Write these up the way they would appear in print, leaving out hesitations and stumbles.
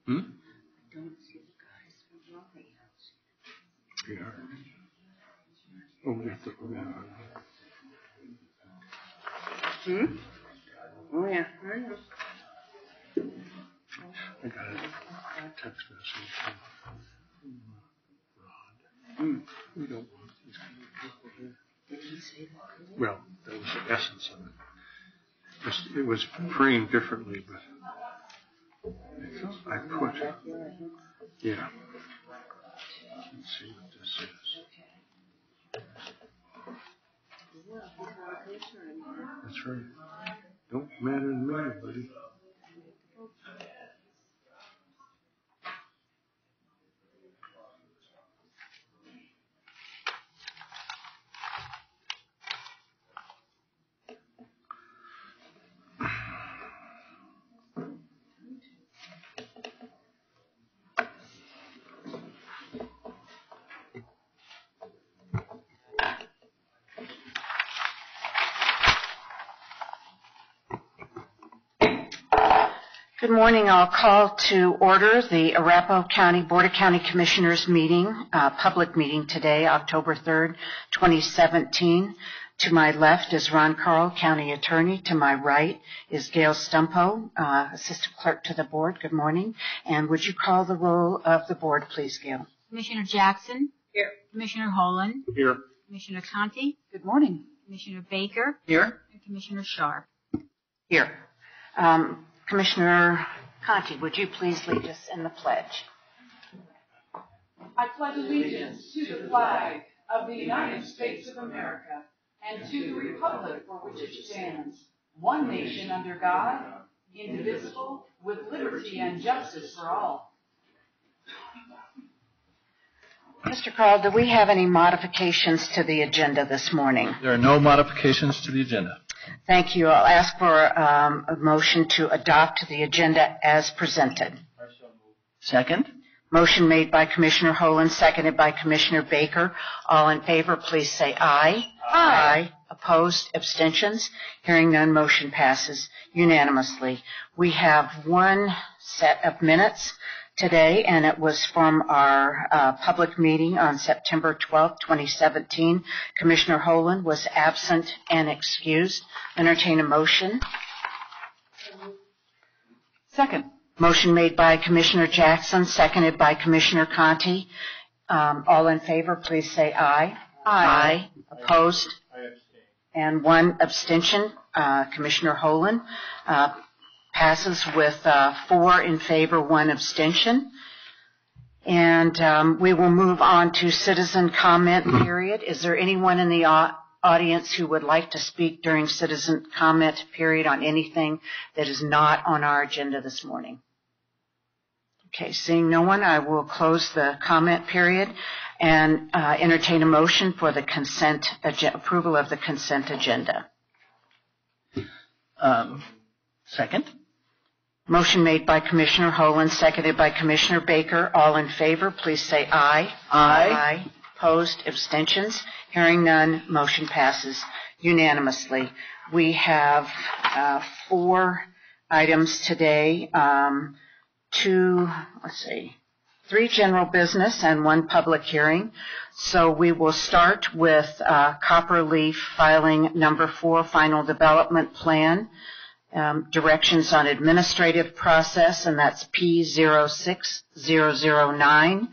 Hmm? Yeah. Oh, we got the. Hmm? Oh, yeah. I know. I got a text message from Rod. We don't want these kind of people here. Well, that was the essence of it. It was praying differently, but I put, yeah. Let's see what this is. That's right. Don't matter to me, buddy. Good morning. I'll call to order the Arapahoe County Board of County Commissioners meeting, public meeting today, October 3rd, 2017. To my left is Ron Carl, County Attorney. To my right is Gail Stumpo, Assistant Clerk to the Board. Good morning. And would you call the roll of the Board, please, Gail? Commissioner Jackson. Here. Commissioner Holland. Here. Commissioner Conti. Good morning. Commissioner Baker. Here. And Commissioner Sharp. Here. Commissioner Conti, would you please lead us in the pledge? I pledge allegiance to the flag of the United States of America and to the republic for which it stands, one nation under God, indivisible, with liberty and justice for all. Mr. Carl, do we have any modifications to the agenda this morning? There are no modifications to the agenda. Thank you. I'll ask for a motion to adopt the agenda as presented. Second. Motion made by Commissioner Holland, seconded by Commissioner Baker. All in favor, please say aye. Aye. Opposed? Abstentions? Hearing none, motion passes unanimously. We have one set of minutes today, and it was from our public meeting on September 12th, 2017. Commissioner Holland was absent and excused. Entertain a motion. Second. Motion made by Commissioner Jackson, seconded by Commissioner Conti. All in favor, please say aye. Aye. Opposed? I abstain. And one abstention. Commissioner Holland passes with 4 in favor, 1 abstention. And we will move on to citizen comment period. Is there anyone in the audience who would like to speak during citizen comment period on anything that is not on our agenda this morning? Okay, seeing no one, I will close the comment period and entertain a motion for the approval of the consent agenda. Second. Motion made by Commissioner Holland, seconded by Commissioner Baker. All in favor, please say aye. Aye. Aye. Opposed? Abstentions? Hearing none, motion passes unanimously. We have 4 items today, 3 general business and 1 public hearing. So we will start with Copperleaf filing number 4, final development plan. Directions on administrative process, and that's P06009.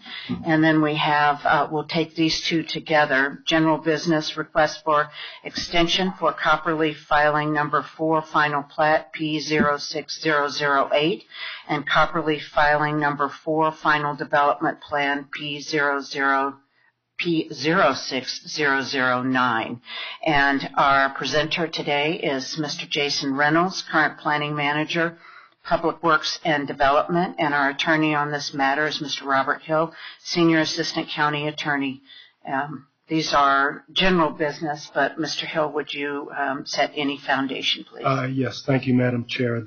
And then we have, we'll take these 2 together. General business request for extension for Copperleaf filing number 4, final plat P06008, and Copperleaf filing number 4, final development plan P06009. And our presenter today is Mr. Jason Reynolds, current planning manager, Public Works and Development, and our attorney on this matter is Mr. Robert Hill, senior assistant county attorney. These are general business, but Mr. Hill, would you set any foundation, please? Yes, thank you, Madam Chair.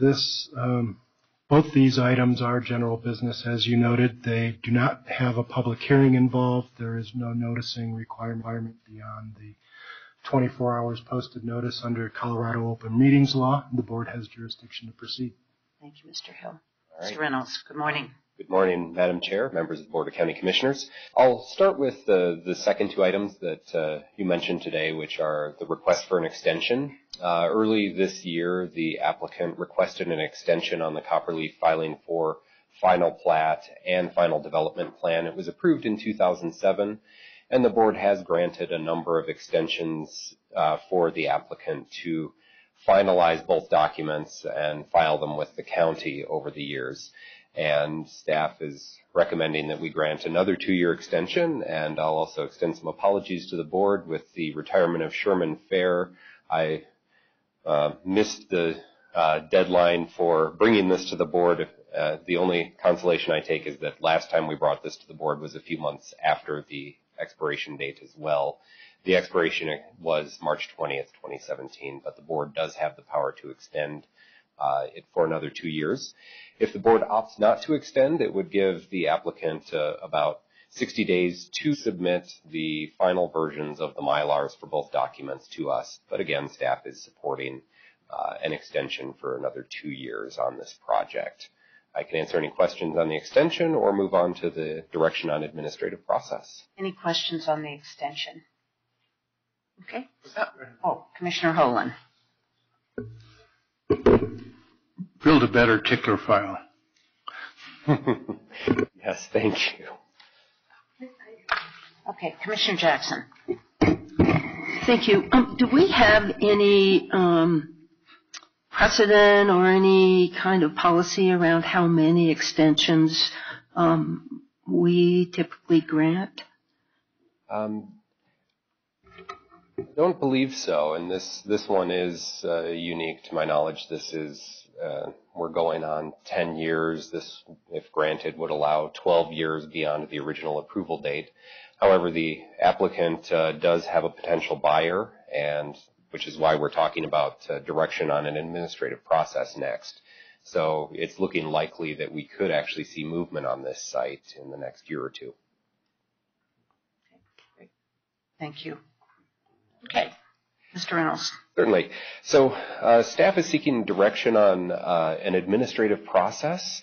Both these items are general business, as you noted. They do not have a public hearing involved. There is no noticing requirement beyond the 24 hours posted notice under Colorado Open Meetings Law. The board has jurisdiction to proceed. Thank you, Mr. Hill. All right. Mr. Reynolds, good morning. Good morning, Madam Chair, members of the Board of County Commissioners. I'll start with the second two items that you mentioned today, which are the request for an extension. Early this year, the applicant requested an extension on the Copperleaf filing for final plat and final development plan. It was approved in 2007, and the board has granted a number of extensions for the applicant to finalize both documents and file them with the county over the years. And staff is recommending that we grant another 2-year extension, and I'll also extend some apologies to the board with the retirement of Sherman Fair. I missed the deadline for bringing this to the board. The only consolation I take is that last time we brought this to the board was a few months after the expiration date as well. The expiration was March 20th, 2017, but the board does have the power to extend it for another 2 years. If the board opts not to extend, it would give the applicant about 60 days to submit the final versions of the Mylars for both documents to us. But again, staff is supporting an extension for another 2 years on this project. I can answer any questions on the extension or move on to the direction on administrative process. Any questions on the extension? Okay. Commissioner Holan. Build a better tickler file. Yes, thank you. Okay, Commissioner Jackson. Thank you. Do we have any precedent or any kind of policy around how many extensions we typically grant? I don't believe so, and this one is unique to my knowledge. This is we're going on 10 years. This, if granted, would allow 12 years beyond the original approval date. However, the applicant does have a potential buyer, and which is why we're talking about direction on an administrative process next. So it's looking likely that we could actually see movement on this site in the next year or two. Great. Thank you. Okay. Mr. Reynolds. Certainly. So staff is seeking direction on an administrative process.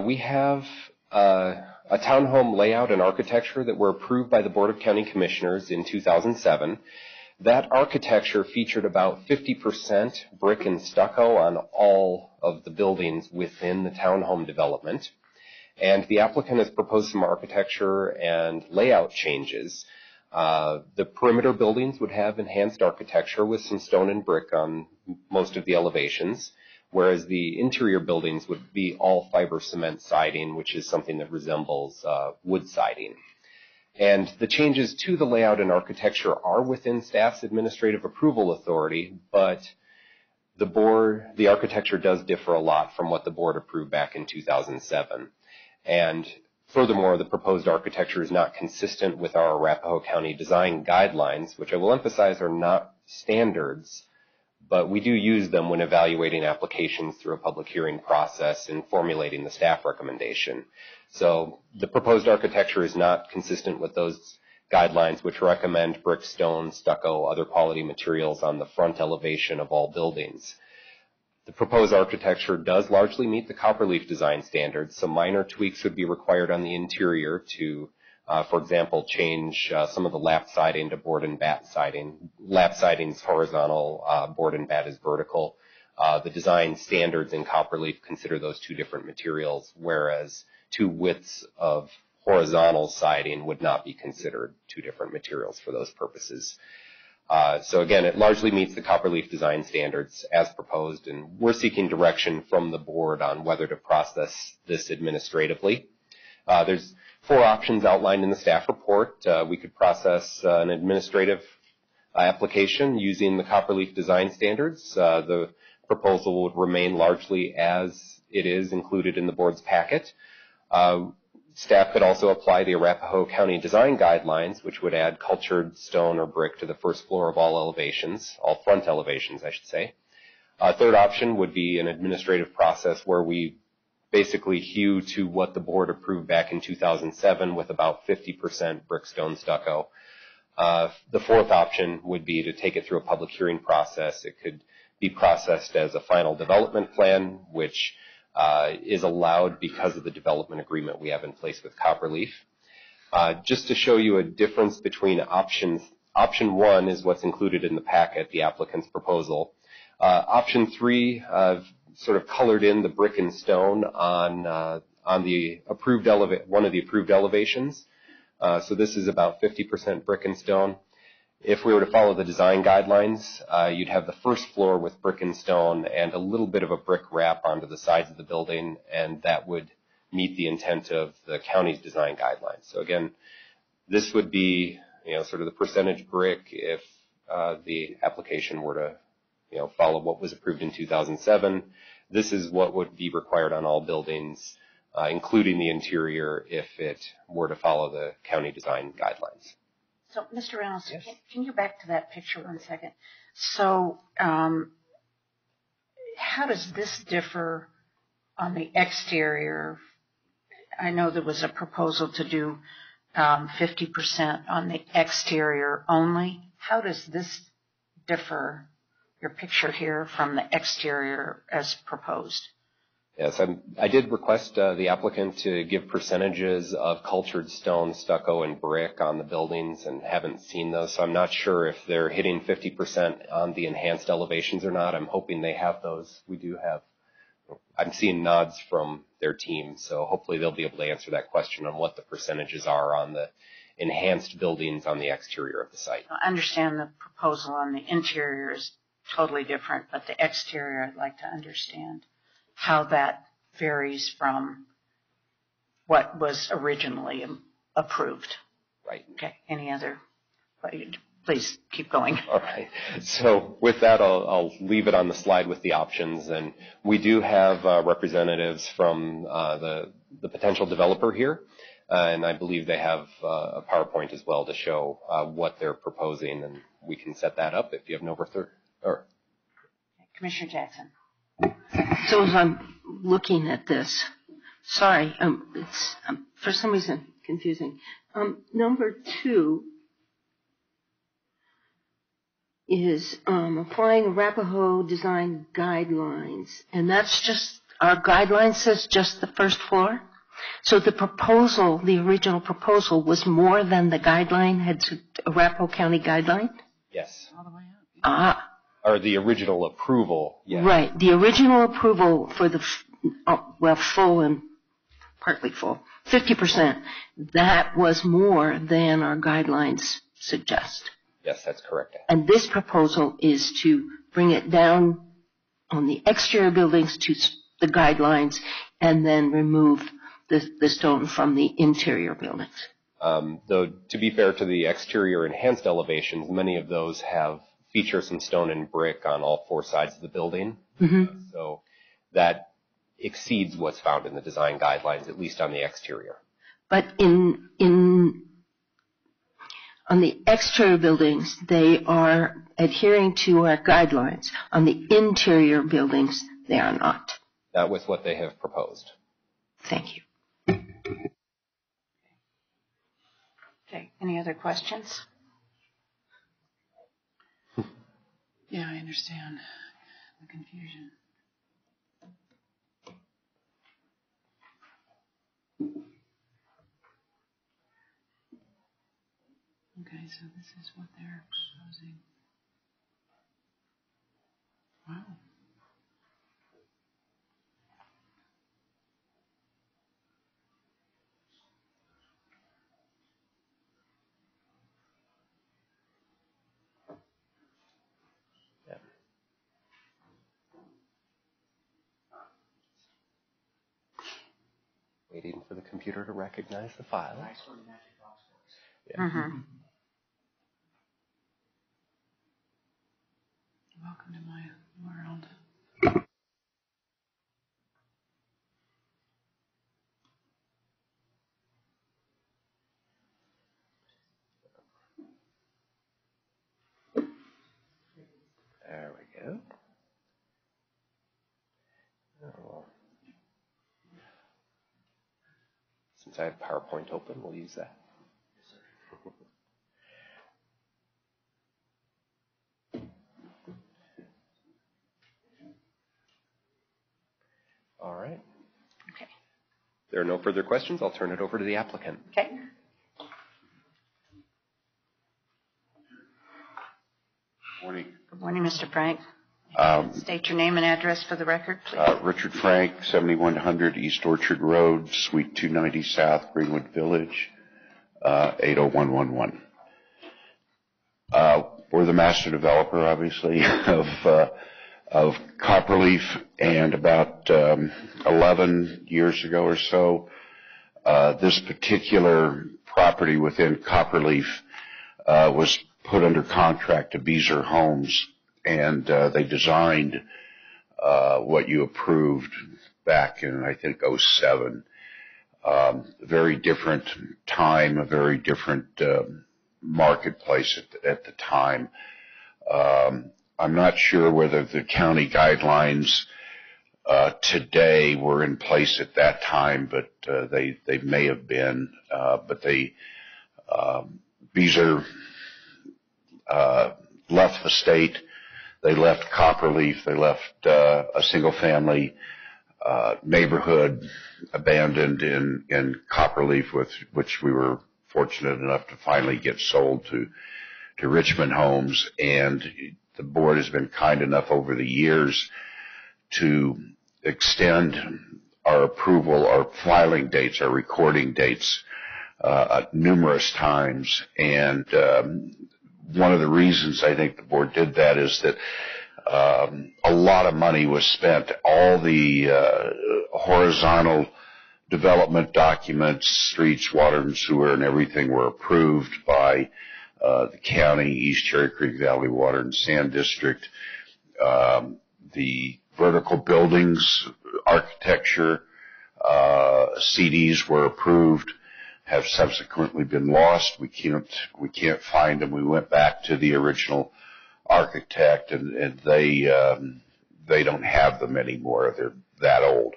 We have a townhome layout and architecture that were approved by the Board of County Commissioners in 2007. That architecture featured about 50% brick and stucco on all of the buildings within the townhome development. And the applicant has proposed some architecture and layout changes. The perimeter buildings would have enhanced architecture with some stone and brick on most of the elevations, whereas the interior buildings would be all fiber cement siding, which is something that resembles wood siding. And the changes to the layout and architecture are within staff's administrative approval authority, but the architecture does differ a lot from what the board approved back in 2007. And furthermore, the proposed architecture is not consistent with our Arapahoe County design guidelines, which I will emphasize are not standards, but we do use them when evaluating applications through a public hearing process and formulating the staff recommendation. So the proposed architecture is not consistent with those guidelines, which recommend brick, stone, stucco, other quality materials on the front elevation of all buildings. The proposed architecture does largely meet the Copperleaf design standards. Some minor tweaks would be required on the interior to, for example, change some of the lap siding to board and bat siding. Lap siding is horizontal, board and bat is vertical. The design standards in Copperleaf consider those two different materials, whereas two widths of horizontal siding would not be considered two different materials for those purposes. So again, it largely meets the Copperleaf design standards as proposed, and we're seeking direction from the board on whether to process this administratively. There's 4 options outlined in the staff report. We could process an administrative application using the Copperleaf design standards. The proposal would remain largely as it is included in the board's packet. Staff could also apply the Arapahoe County design guidelines, which would add cultured stone or brick to the first floor of all elevations, all front elevations, I should say. Third option would be an administrative process where we basically hew to what the board approved back in 2007 with about 50% brick, stone, stucco. The fourth option would be to take it through a public hearing process. It could be processed as a final development plan, which is allowed because of the development agreement we have in place with Copperleaf. Just to show you a difference between options, option 1 is what's included in the packet, the applicant's proposal. Option 3 sort of colored in the brick and stone on the approved one of the approved elevations. So this is about 50% brick and stone. If we were to follow the design guidelines, you'd have the first floor with brick and stone and a little bit of a brick wrap onto the sides of the building, and that would meet the intent of the county's design guidelines. So again, this would be, sort of the percentage brick if the application were to, follow what was approved in 2007. This is what would be required on all buildings, including the interior, if it were to follow the county design guidelines. So, Mr. Reynolds, Yes. can you back to that picture 1 second? So, how does this differ on the exterior? I know there was a proposal to do 50% on the exterior only. How does this differ, your picture here, from the exterior as proposed? Yes, I did request the applicant to give percentages of cultured stone, stucco, and brick on the buildings, and haven't seen those, so I'm not sure if they're hitting 50% on the enhanced elevations or not. I'm hoping they have those. We do have. I'm seeing nods from their team, so hopefully they'll be able to answer that question on what the percentages are on the enhanced buildings on the exterior of the site. I understand the proposal on the interior is totally different, but the exterior I'd like to understand how that varies from what was originally approved. Right. Okay. Any other? Please keep going. All right. So with that, I'll leave it on the slide with the options. And we do have representatives from the potential developer here. And I believe they have a PowerPoint as well to show what they're proposing. And we can set that up if you have no further. Commissioner Jackson. So as I'm looking at this, sorry, it's for some reason confusing. Number 2 is applying Arapahoe design guidelines, and that's just, our guideline says just the first floor. So the proposal, the original proposal, was more than the guideline had Arapahoe County guideline? Yes. All the way up. Or the original approval. Yes. Right. The original approval for the, full and partly full, 50%, that was more than our guidelines suggest. Yes, that's correct. And this proposal is to bring it down on the exterior buildings to the guidelines and then remove the stone from the interior buildings. Though, to be fair to the exterior enhanced elevations, many of those feature some stone and brick on all 4 sides of the building. Mm-hmm. So that exceeds what's found in the design guidelines, at least on the exterior. But on the exterior buildings, they are adhering to our guidelines. On the interior buildings, they are not. That was what they have proposed. Thank you. Okay. Any other questions? Yeah, I understand the confusion. Okay, so this is what they're proposing. Wow. Waiting for the computer to recognize the file. Yeah. Mm-hmm. Welcome to my world. There we go. Oh. Since I have PowerPoint open, we'll use that. All right. there are no further questions, I'll turn it over to the applicant. Okay. Morning. Good morning, Mr. Frank. State your name and address for the record, please. Richard Frank, 7100 East Orchard Road, Suite 290 South, Greenwood Village, 80111. We're the master developer, obviously, of Copperleaf, and about 11 years ago or so, this particular property within Copperleaf was put under contract to Beezer Homes, and they designed what you approved back in, I think, '07. A very different time, a very different marketplace at the time. I'm not sure whether the county guidelines today were in place at that time, but they may have been. But Beezer left the state. They left Copperleaf. They left a single-family neighborhood abandoned in Copperleaf, which we were fortunate enough to finally get sold to Richmond Homes. And the board has been kind enough over the years to extend our approval, our filing dates, our recording dates numerous times. And one of the reasons I think the board did that is that a lot of money was spent. All the horizontal development documents, streets, water and sewer and everything were approved by the county, East Cherry Creek Valley Water and Sand District. The vertical buildings, architecture, CDs were approved, have subsequently been lost. We can't find them. We went back to the original architect, and they don't have them anymore. They're that old.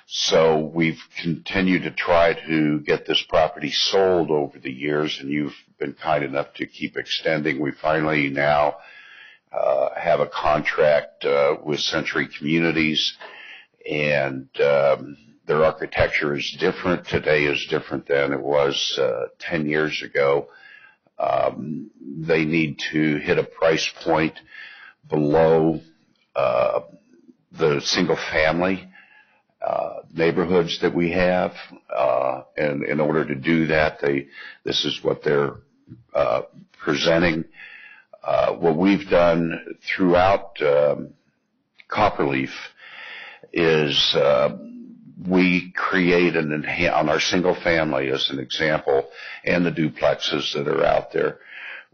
So we've continued to try to get this property sold over the years, and you've been kind enough to keep extending. We finally now have a contract with Century Communities, and their architecture is different. Today is different than it was 10 years ago. They need to hit a price point below the single-family neighborhoods that we have, and in order to do that, this is what they're presenting. What we've done throughout Copperleaf is we create on our single family, as an example, and the duplexes that are out there,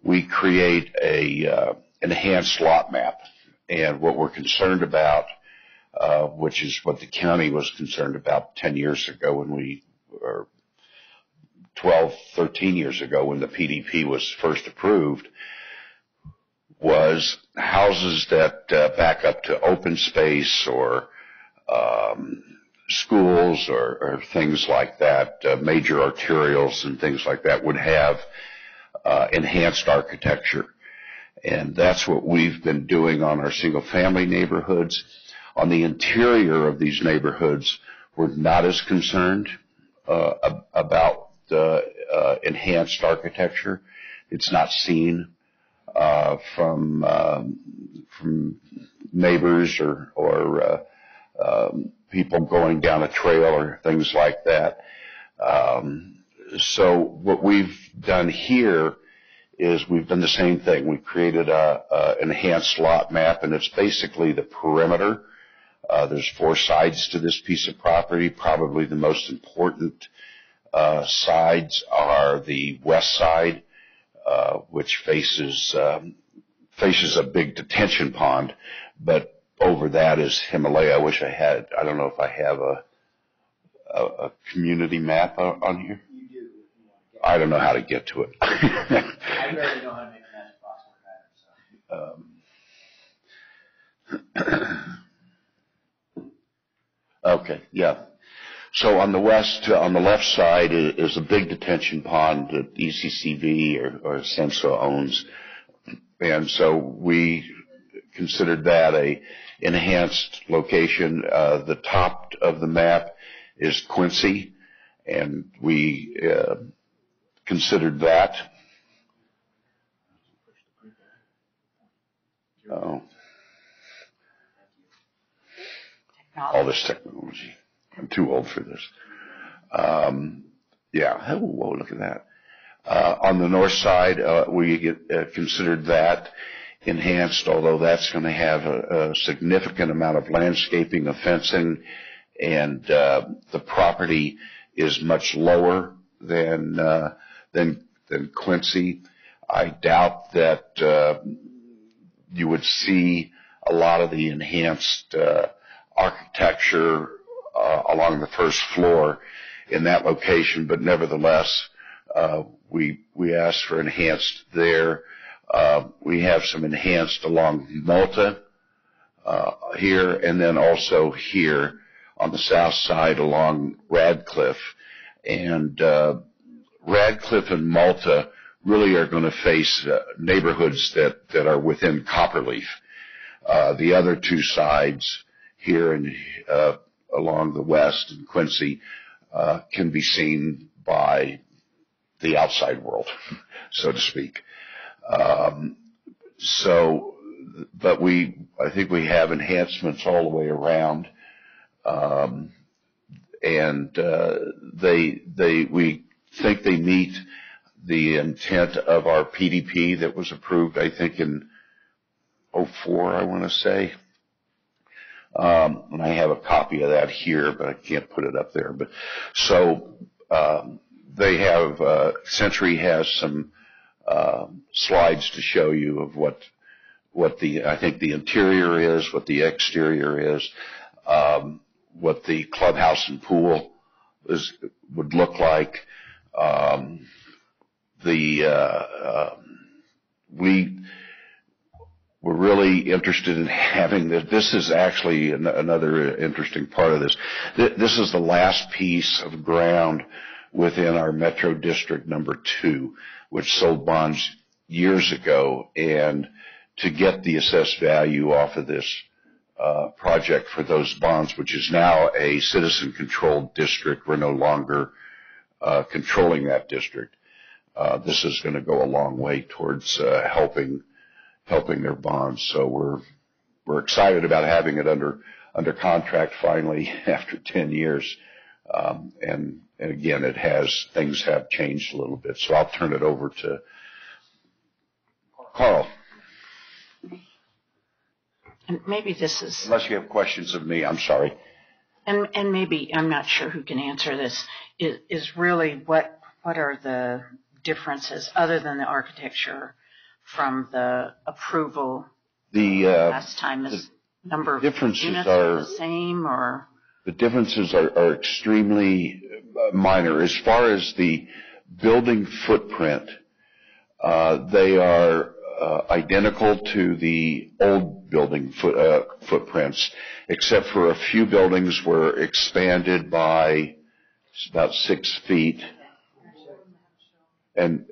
we create a enhanced lot map. And what we're concerned about, which is what the county was concerned about 10 years ago or 12, 13 years ago when the PDP was first approved, was houses that back up to open space or schools or things like that, major arterials and things like that would have enhanced architecture. And that's what we've been doing on our single-family neighborhoods. On the interior of these neighborhoods, we're not as concerned about the enhanced architecture. It's not seen from neighbors or people going down a trail or things like that. So what we've done here is we've done the same thing. We created a enhanced lot map, and it's basically the perimeter. There's 4 sides to this piece of property. Probably the most important sides are the west side, which faces a big detention pond, but over that is Himalaya. I don't know if I have a community map on here. You do. I don't know how to get to it. I barely know how to make a magic box work either, so. Okay, yeah. So on the left side is a big detention pond that ECCV or SEMSA owns. And so we considered that a enhanced location. The top of the map is Quincy, and we considered that. Oh. All this technology. I'm too old for this. Yeah. Whoa, look at that. On the north side, we considered that enhanced, although that's going to have a significant amount of landscaping, of fencing, and the property is much lower than Quincy. I doubt that you would see a lot of the enhanced architecture along the first floor in that location, but nevertheless, we asked for enhanced there. We have some enhanced along Malta here, and then also here on the south side along Radcliffe. And Radcliffe and Malta really are going to face neighborhoods that are within Copperleaf. The other two sides here and along the west in Quincy can be seen by the outside world, so to speak. But I think we have enhancements all the way around, and we think they meet the intent of our PDP that was approved, I think, in 2004, I want to say. And I have a copy of that here, but I can't put it up there. But so they have Century has some slides to show you of what I think the interior is, what the exterior is, what the clubhouse and pool would look like. We're really interested in having this. This is actually another interesting part of this. This is the last piece of ground within our Metro District number 2, which sold bonds years ago. And to get the assessed value off of this project for those bonds, which is now a citizen-controlled district, we're no longer controlling that district. This is going to go a long way towards helping their bonds. So we're excited about having it under contract finally after 10 years. And again, things have changed a little bit. So I'll turn it over to Carl. And maybe this is, Unless you have questions of me, I'm sorry. and maybe, I'm not sure who can answer this, is really what are the differences other than the architecture from the approval last time? Is number of units the same, or? The differences are extremely minor. As far as the building footprint, they are identical to the old building footprints, except for a few buildings were expanded by about 6 feet. And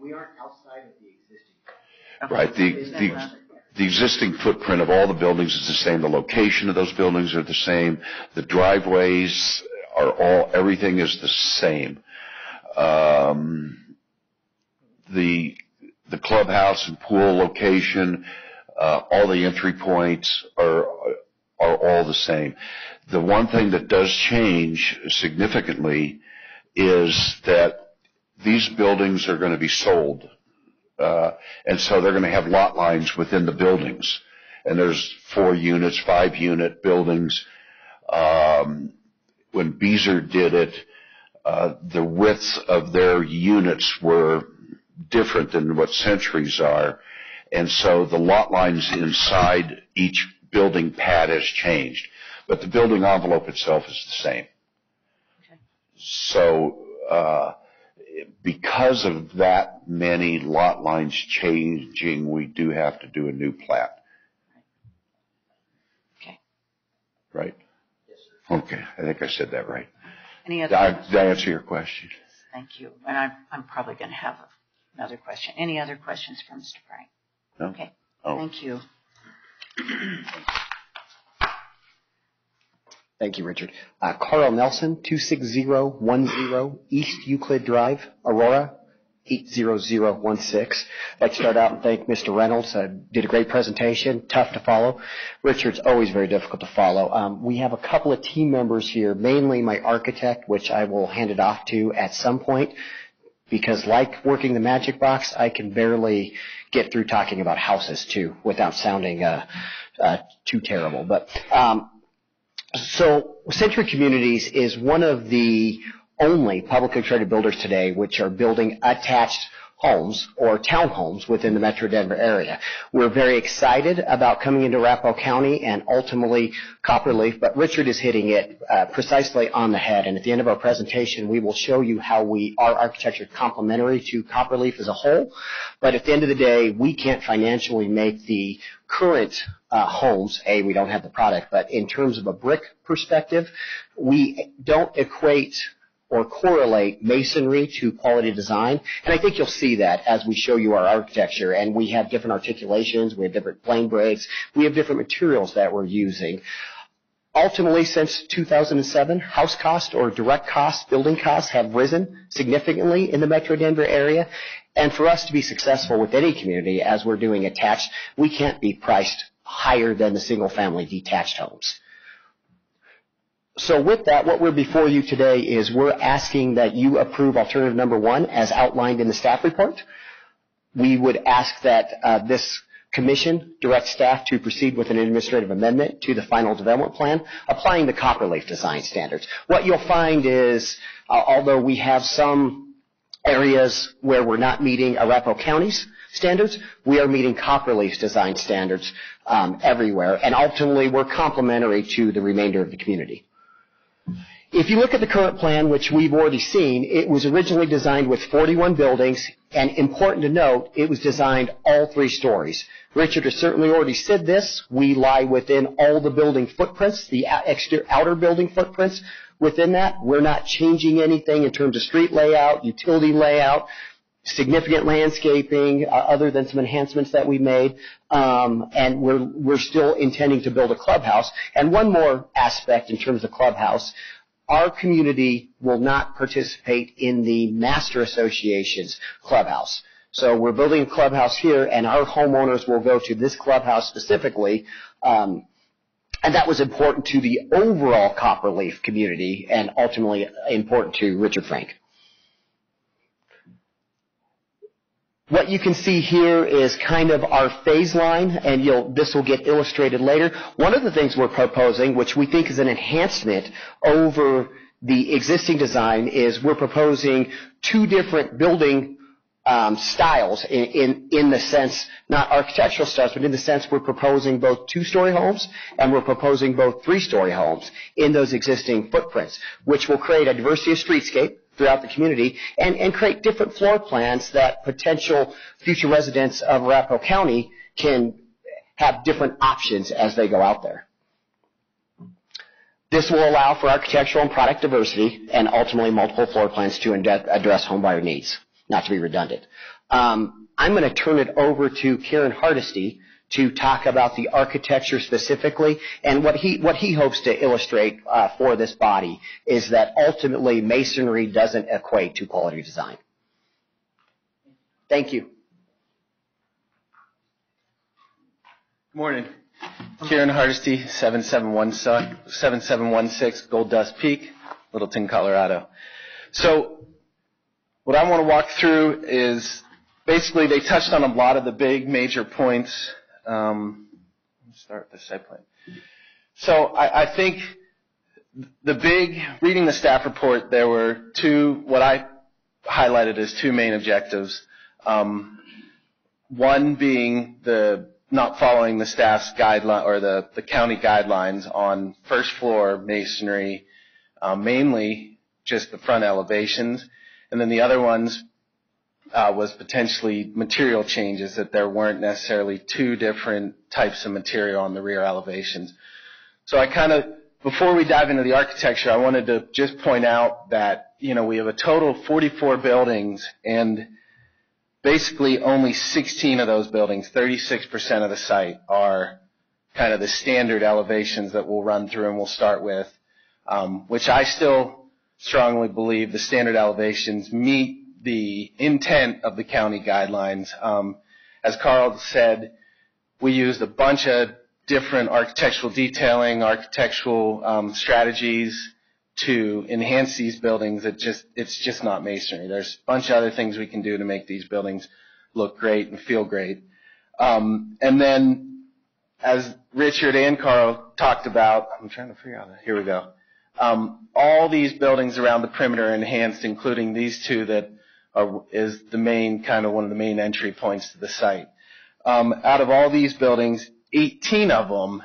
we aren't outside of the existing. Right. The existing footprint of all the buildings is the same. The location of those buildings are the same. The driveways everything is the same. The clubhouse and pool location, all the entry points are all the same. The one thing that does change significantly is that these buildings are going to be sold. And so they're going to have lot lines within the buildings. And there's 4 units, 5 unit buildings. When Beazer did it, the widths of their units were different than what Century's are. And so the lot lines inside each building pad has changed. But the building envelope itself is the same. Okay. So, because of that many lot lines changing, we do have to do a new plat. Okay. Right? Yes, sir. Okay. I think I said that right. Any other? Did I answer your question? Thank you. And I'm probably going to have another question. Any other questions for Mr. Frank? No. Okay. Oh. Thank you. Thank you, Richard. Carl Nelson, 26010 East Euclid Drive, Aurora, 80016. I'd like to start out and thank Mr. Reynolds. Did a great presentation, tough to follow. Richard's always very difficult to follow. We have a couple of team members here, mainly my architect, which I will hand it off to at some point, because like working the magic box, I can barely get through talking about houses too without sounding too terrible. But so Century Communities is one of the only publicly traded builders today which are building attached homes or townhomes within the Metro Denver area. We're very excited about coming into Arapahoe County and ultimately Copperleaf, but Richard is hitting it precisely on the head. And at the end of our presentation, we will show you how our architecture is complementary to Copperleaf as a whole. But at the end of the day, we can't financially make the current homes. We don't have the product, but in terms of a brick perspective, we don't equate or correlate masonry to quality design. And I think you'll see that as we show you our architecture. And we have different articulations, we have different plane breaks, we have different materials that we're using. Ultimately, since 2007, house cost or direct costs, building costs have risen significantly in the Metro Denver area. And for us to be successful with any community, as we're doing attached, we can't be priced higher than the single-family detached homes. So with that, what we're before you today is we're asking that you approve alternative number 1 as outlined in the staff report. We would ask that this commission direct staff to proceed with an administrative amendment to the final development plan, applying the Copperleaf design standards. What you'll find is, although we have some areas where we're not meeting Arapahoe County's standards, we are meeting Copperleaf's design standards everywhere, and ultimately we're complementary to the remainder of the community. If you look at the current plan, which we've already seen, it was originally designed with 41 buildings, and important to note, it was designed all 3 stories. Richard has certainly already said this. We lie within all the building footprints, the outer building footprints within that. We're not changing anything in terms of street layout, utility layout, significant landscaping, other than some enhancements that we made, and we're still intending to build a clubhouse. And one more aspect in terms of clubhouse, our community will not participate in the Master Association's clubhouse. So we're building a clubhouse here, and our homeowners will go to this clubhouse specifically, and that was important to the overall Copperleaf community and ultimately important to Richard Frank. What you can see here is kind of our phase line, and this will get illustrated later. One of the things we're proposing, which we think is an enhancement over the existing design, is we're proposing 2 different building styles in the sense, not architectural styles, but in the sense we're proposing both 2-story homes and we're proposing both 3-story homes in those existing footprints, which will create a diversity of streetscape throughout the community and create different floor plans that potential future residents of Arapahoe County can have different options as they go out there. This will allow for architectural and product diversity and ultimately multiple floor plans to address homebuyer needs, not to be redundant. I'm going to turn it over to Karen Hardesty to talk about the architecture specifically, and what he hopes to illustrate for this body is that ultimately masonry doesn't equate to quality design. Thank you. Good morning. Kieran Hardesty, 7716 Gold Dust Peak, Littleton, Colorado. So what I want to walk through is basically they touched on a lot of the big major points. Let's start with the site plan. So I think reading the staff report, there were what I highlighted as 2 main objectives. One being not following the staff's guideline or the county guidelines on first floor masonry, mainly just the front elevations. And then the other ones was potentially material changes, that there weren't necessarily 2 different types of material on the rear elevations. So before we dive into the architecture, I wanted to just point out that, we have a total of 44 buildings, and basically only 16 of those buildings, 36% of the site, are kind of the standard elevations that we'll run through and we'll start with. which I still strongly believe the standard elevations meet the intent of the county guidelines. As Carl said, we used a bunch of different architectural detailing, architectural strategies to enhance these buildings. It's just not masonry. There's a bunch of other things we can do to make these buildings look great and feel great. And then, as Richard and Carl talked about, I'm trying to figure out that. Here we go. All these buildings around the perimeter are enhanced, including these two that is the main, kind of one of the main entry points to the site. Out of all these buildings, 18 of them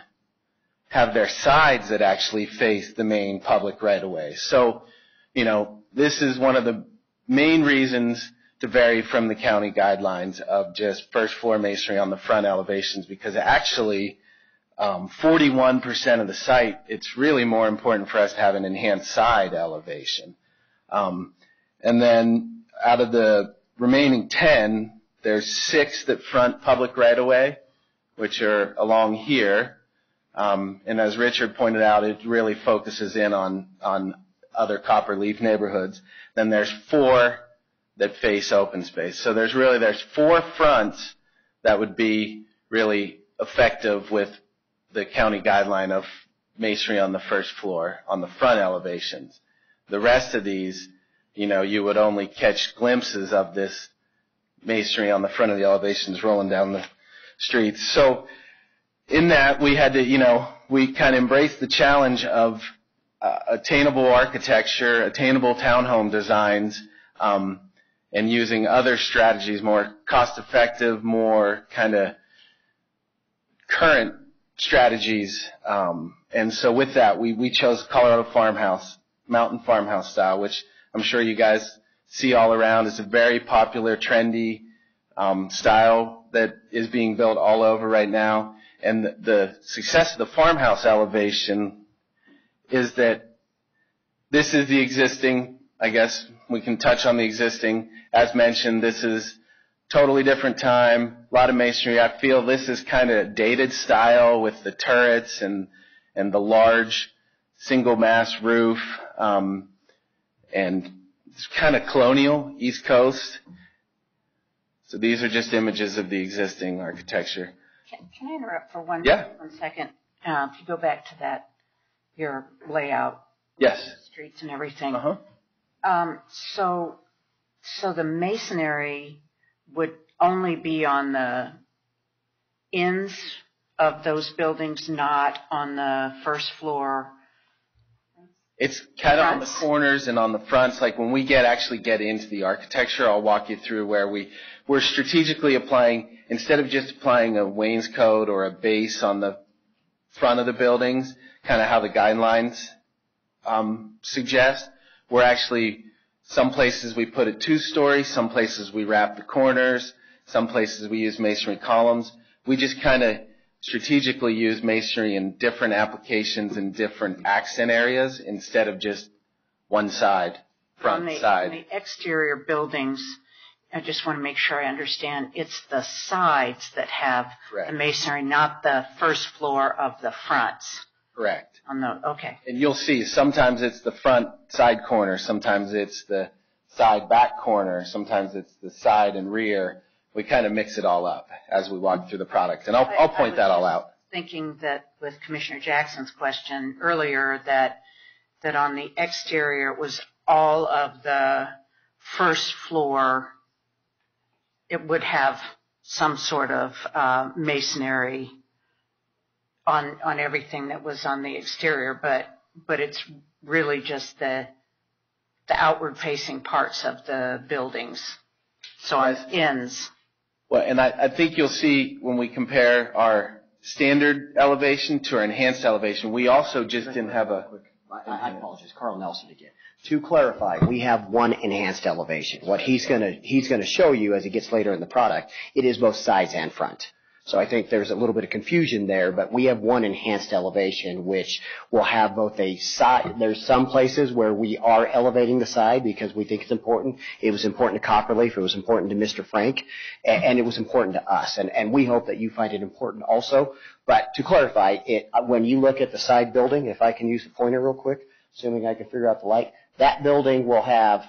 have their sides that actually face the main public right-of-way. So, this is one of the main reasons to vary from the county guidelines of just first floor masonry on the front elevations, because actually 41% of the site, it's really more important for us to have an enhanced side elevation. And then out of the remaining 10, there's 6 that front public right-of-way, which are along here. And as Richard pointed out, it really focuses in on other copperleaf neighborhoods. Then there's 4 that face open space. So there's 4 fronts that would be really effective with the county guideline of masonry on the first floor, on the front elevations. The rest of these, you would only catch glimpses of this masonry on the front of the elevations rolling down the streets. So in that, we had to, we kind of embraced the challenge of attainable architecture, attainable townhome designs, and using other strategies, more cost-effective, more kind of current strategies. And so with that, we chose Colorado farmhouse, mountain farmhouse style, which I'm sure you guys see all around. It's a very popular, trendy style that is being built all over right now. And the success of the farmhouse elevation is that this is the existing, I guess we can touch on the existing. As mentioned, this is totally different time, a lot of masonry. I feel this is kind of dated style with the turrets and the large single mass roof, and it's kind of colonial, East Coast. So these are just images of the existing architecture. Can I interrupt for one second? If you go back to that, your layout. Yes. Streets and everything. Uh-huh. So the masonry would only be on the ends of those buildings, not on the first floor. It's kind of on the corners and on the fronts. Like when we actually get into the architecture, I'll walk you through where we're strategically applying, instead of just applying a wainscot or a base on the front of the buildings, kind of how the guidelines suggest. We're actually, some places we put it 2-story, some places we wrap the corners, some places we use masonry columns. We just kind of strategically use masonry in different applications and different accent areas instead of just one side, front side. On the exterior buildings, I just want to make sure I understand, it's the sides that have the masonry, not the first floor of the fronts. Correct. Okay. And you'll see, sometimes it's the front side corner, sometimes it's the side back corner, sometimes it's the side and rear. We kind of mix it all up as we walk through the product. And I'll point that all out. Thinking that with Commissioner Jackson's question earlier, that on the exterior it was all of the first floor, it would have some sort of masonry on everything that was on the exterior, but it's really just the outward facing parts of the buildings. So on ends. Well, and I think you'll see when we compare our standard elevation to our enhanced elevation, we also just didn't have a... I apologize, Carl Nelson again. To clarify, we have one enhanced elevation. What he's gonna show you as he gets later in the product, it is both sides and front. So I think there's a little bit of confusion there, but we have one enhanced elevation which will have both a side. There's some places where we are elevating the side because we think it's important. It was important to Copperleaf. It was important to Mr. Frank, and it was important to us. And we hope that you find it important also. But to clarify, when you look at the side building, if I can use the pointer real quick, assuming I can figure out the light. That building will have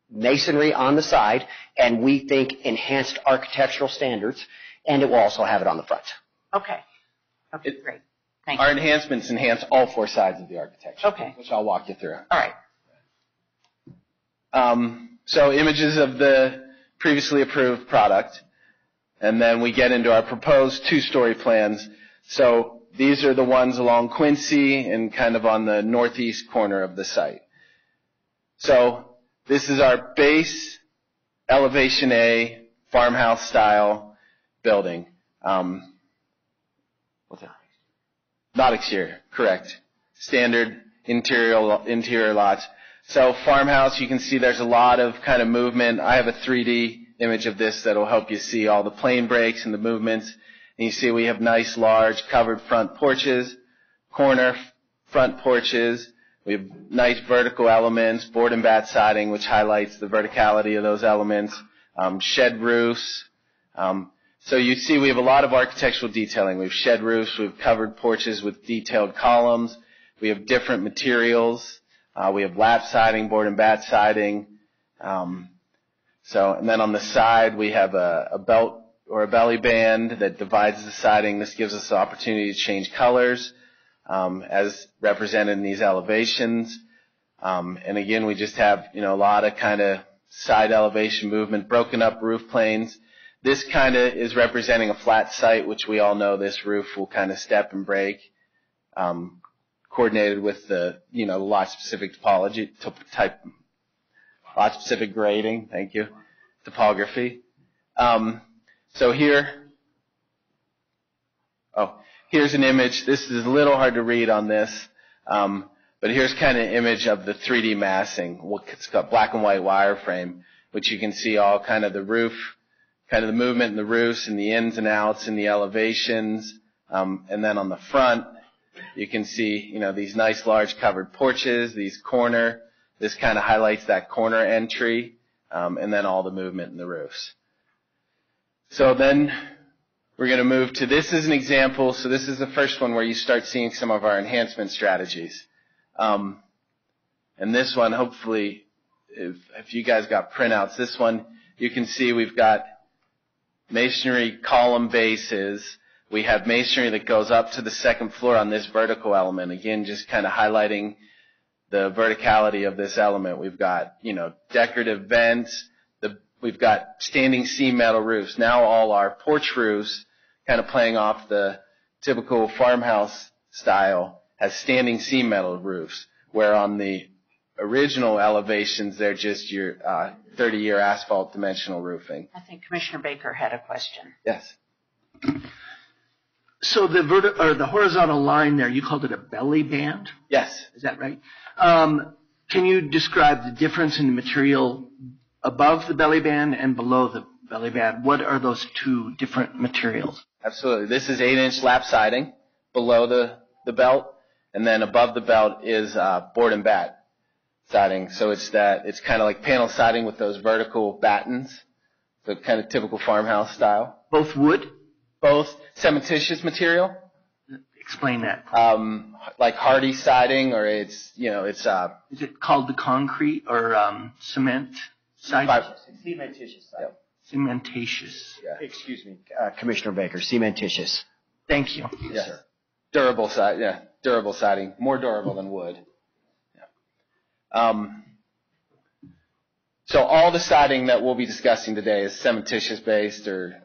masonry on the side, and we think enhanced architectural standards, and it will also have it on the front. Okay. Okay, great. Thank you. Our enhancements enhance all 4 sides of the architecture, Okay. which I'll walk you through. All right. So images of the previously approved product, and then we get into our proposed 2-story plans. So these are the ones along Quincy and kind of on the northeast corner of the site. So this is our base elevation A farmhouse style building. What's that? Not exterior, correct. Standard interior lots. So farmhouse, you can see there's a lot of kind of movement. I have a 3D image of this that'll help you see all the plane breaks and the movements. And you see we have nice large covered front porches, corner front porches. We have nice vertical elements, board and bat siding, which highlights the verticality of those elements, shed roofs. So you see we have a lot of architectural detailing. We have shed roofs, we have covered porches with detailed columns. We have different materials. We have lap siding, board and bat siding. And then on the side we have a belt or a belly band that divides the siding. This gives us the opportunity to change colors, as represented in these elevations. And again, we just have, a lot of kind of side elevation movement, broken up roof planes. This kind of is representing a flat site, which we all know this roof will kind of step and break, coordinated with the, lot-specific topology, lot-specific grading, thank you, topography. So here's an image. This is a little hard to read on this, but here's kind of an image of the 3D massing. It's got black and white wireframe, which you can see all kind of the roof, kind of the movement in the roofs and the ins and outs and the elevations. And then on the front, you can see, these nice large covered porches, this kind of highlights that corner entry, and then all the movement in the roofs. So then we're going to move to, this is an example. So this is the first one where you start seeing some of our enhancement strategies. And this one, hopefully, if you guys got printouts, this one, you can see we've got masonry column bases. We have masonry that goes up to the second floor on this vertical element. Again, just kind of highlighting the verticality of this element. We've got, decorative vents. We've got standing seam metal roofs. Now all our porch roofs, kind of playing off the typical farmhouse style, has standing seam metal roofs, where on the original elevations, they're just your 30-year asphalt dimensional roofing. I think Commissioner Baker had a question. Yes. So the horizontal line there, you called it a belly band? Yes. Is that right? Can you describe the difference in the material above the belly band and below the belly band? What are those 2 different materials? Absolutely. This is 8-inch lap siding below the belt, and then above the belt is board and bat siding. So it's kind of like panel siding with those vertical battens, so kind of typical farmhouse style. Both wood? Both cementitious material. Explain that. Like hardy siding, or it's. Is it called the concrete or cement siding? Cementitious siding. Yep. Cementatious. Yeah. Excuse me, Commissioner Baker, cementitious. Thank you. Yes, sir. Durable siding. Yeah, durable siding. More durable than wood. Yeah. So all the siding that we'll be discussing today is cementitious based or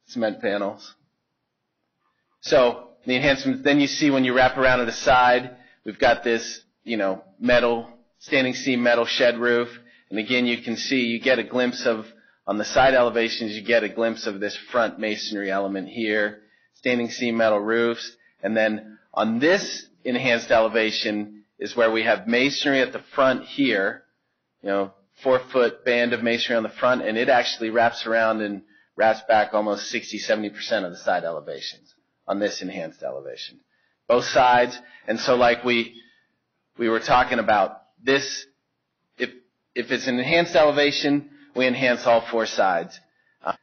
cement panels. So the enhancements, then you see when you wrap around to the side, we've got this, metal, standing seam metal shed roof. And again, you can see, you get a glimpse of, on the side elevations, you get a glimpse of this front masonry element here, standing seam metal roofs. And then on this enhanced elevation is where we have masonry at the front here, 4-foot band of masonry on the front, and it actually wraps around and wraps back almost 60-70% of the side elevations on this enhanced elevation. Both sides. And so like we were talking about, this, if it's an enhanced elevation, we enhance all 4 sides.